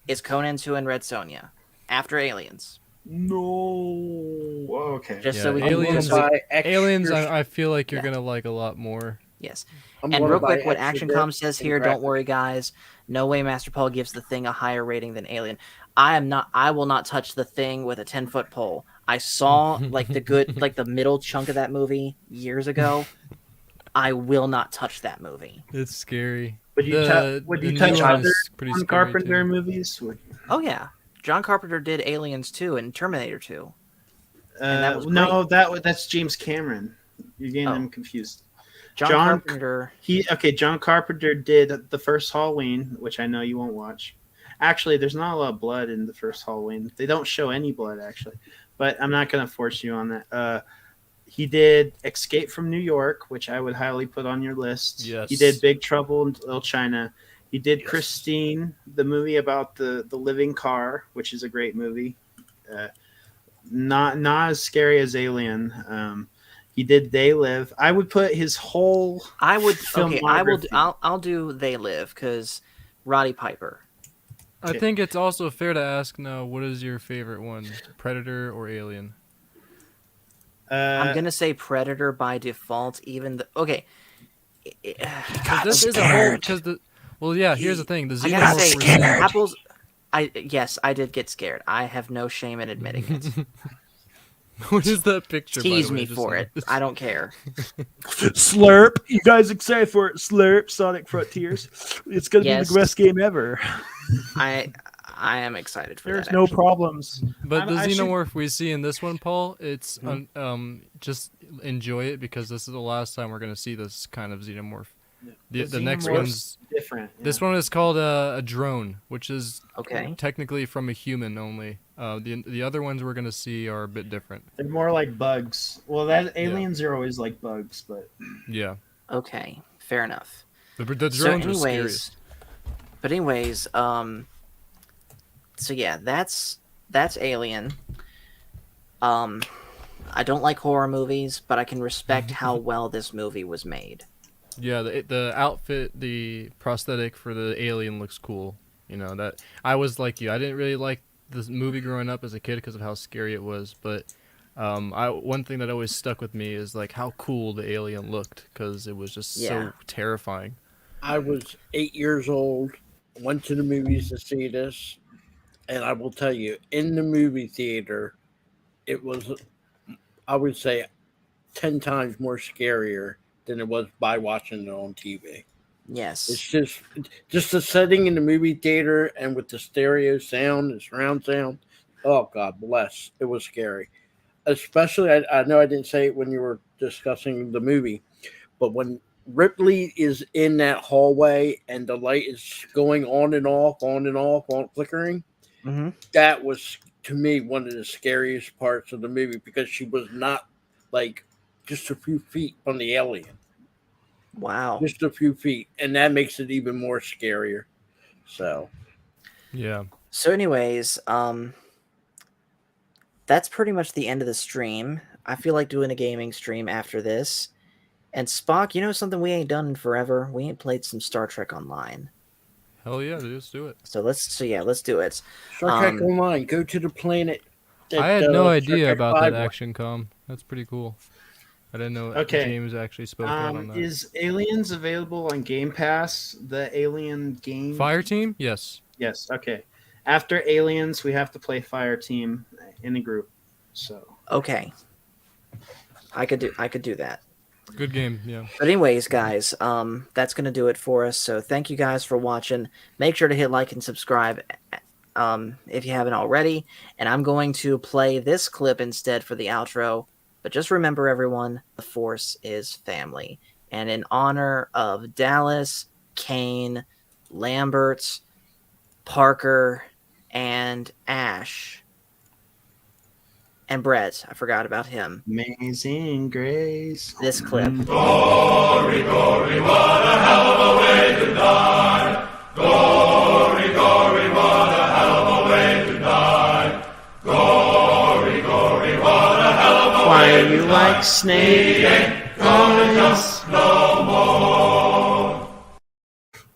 is Conan 2 and Red Sonja. After Aliens. No. Okay. Just Yeah, so we Aliens. can. Aliens, I feel like you're gonna like a lot more. Yes. I'm And gonna real buy quick, what extra ActionCom discs says and here, don't graphics. worry, guys. No way Master Paul gives the thing a higher rating than Alien. I will not touch the thing with a 10-foot pole. I saw like the middle chunk of that movie years ago. I will not touch that movie. It's scary. Would you The touch new one other is pretty John scary, Carpenter too. movies? Oh yeah. John Carpenter did Aliens 2 and Terminator 2. And that was No, that's James Cameron. You're getting them confused. John Carpenter. John Carpenter did the first Halloween, which I know you won't watch. Actually, there's not a lot of blood in the first Halloween. They don't show any blood, actually. But I'm not going to force you on that. He did Escape from New York, which I would highly put on your list. Yes. He did Big Trouble in Little China. He did Christine, the movie about the living car, which is a great movie. Not as scary as Alien. He did They Live. I would put his whole. I'll do They Live because Roddy Piper. I think it's also fair to ask now, what is your favorite one, Predator or Alien? I'm gonna say Predator by default. Even the okay. This is a whole because the. Well, yeah. Here's the thing. The I gotta Xenomorph say, was- apples. I did get scared. I have no shame in admitting it. What is that picture? by the Tease way, me just for so- it. I don't care. Slurp. You guys excited for it? Slurp, Sonic Frontiers. It's going to be Yes. the best game ever. I am excited for There's that. no actually. problems. But the I should- Xenomorph we see in this one, Paul, it's just enjoy it because this is the last time we're gonna see this kind of Xenomorph. The next Xenomorph's one's different. This one is called a drone, which is Okay. technically from a human only. The other ones we're gonna see are a bit different. They're more like bugs. Well, aliens are always like bugs, but Yeah, Okay, fair enough. the drones are scary. But anyways, so yeah, that's Alien. I don't like horror movies, but I can respect how well this movie was made. Yeah, the outfit, the prosthetic for the alien looks cool. You know that I was like you. I didn't really like this movie growing up as a kid because of how scary it was. But one thing that always stuck with me is like how cool the alien looked because it was just so terrifying. I was 8 years old, went to the movies to see this, and I will tell you, in the movie theater, it was, I would say, 10 times more scarier than it was by watching it on TV. Yes. It's just the setting in the movie theater and with the stereo sound, the surround sound. Oh, God bless. It was scary. especially I know I didn't say it when you were discussing the movie, but when Ripley is in that hallway and the light is going on and off, on flickering, that was to me one of the scariest parts of the movie because she was not like just a few feet from the alien. Wow. Just a few feet, and that makes it even more scarier. So, Yeah. So anyways, that's pretty much the end of the stream. I feel like doing a gaming stream after this. And Spock, you know something we ain't done in forever? We ain't played some Star Trek Online. Hell yeah, let's do it. So let's do it. Star Trek Online, go to the planet. I had no Star idea Trek about that 5 action com. That's pretty cool. I didn't know Okay. James actually spoke out on that. Is Aliens available on Game Pass? The Alien game? Fire Team? Yes. Yes. Okay. After Aliens, we have to play Fire Team in a group. So. Okay. I could do that. Good game, yeah. But anyways, guys, that's gonna do it for us. So thank you guys for watching. Make sure to hit like and subscribe if you haven't already. And I'm going to play this clip instead for the outro. But just remember, everyone, the Force is family. And in honor of Dallas, Kane, Lambert, Parker, and Ash, and Brett, I forgot about him. Amazing Grace. This clip. Glory, glory, what a hell of a way to die. Glory, glory, what a hell of a way to die. Glory, glory, what a hell of a Why way are you to like die. Snake? He ain't gonna jump no more.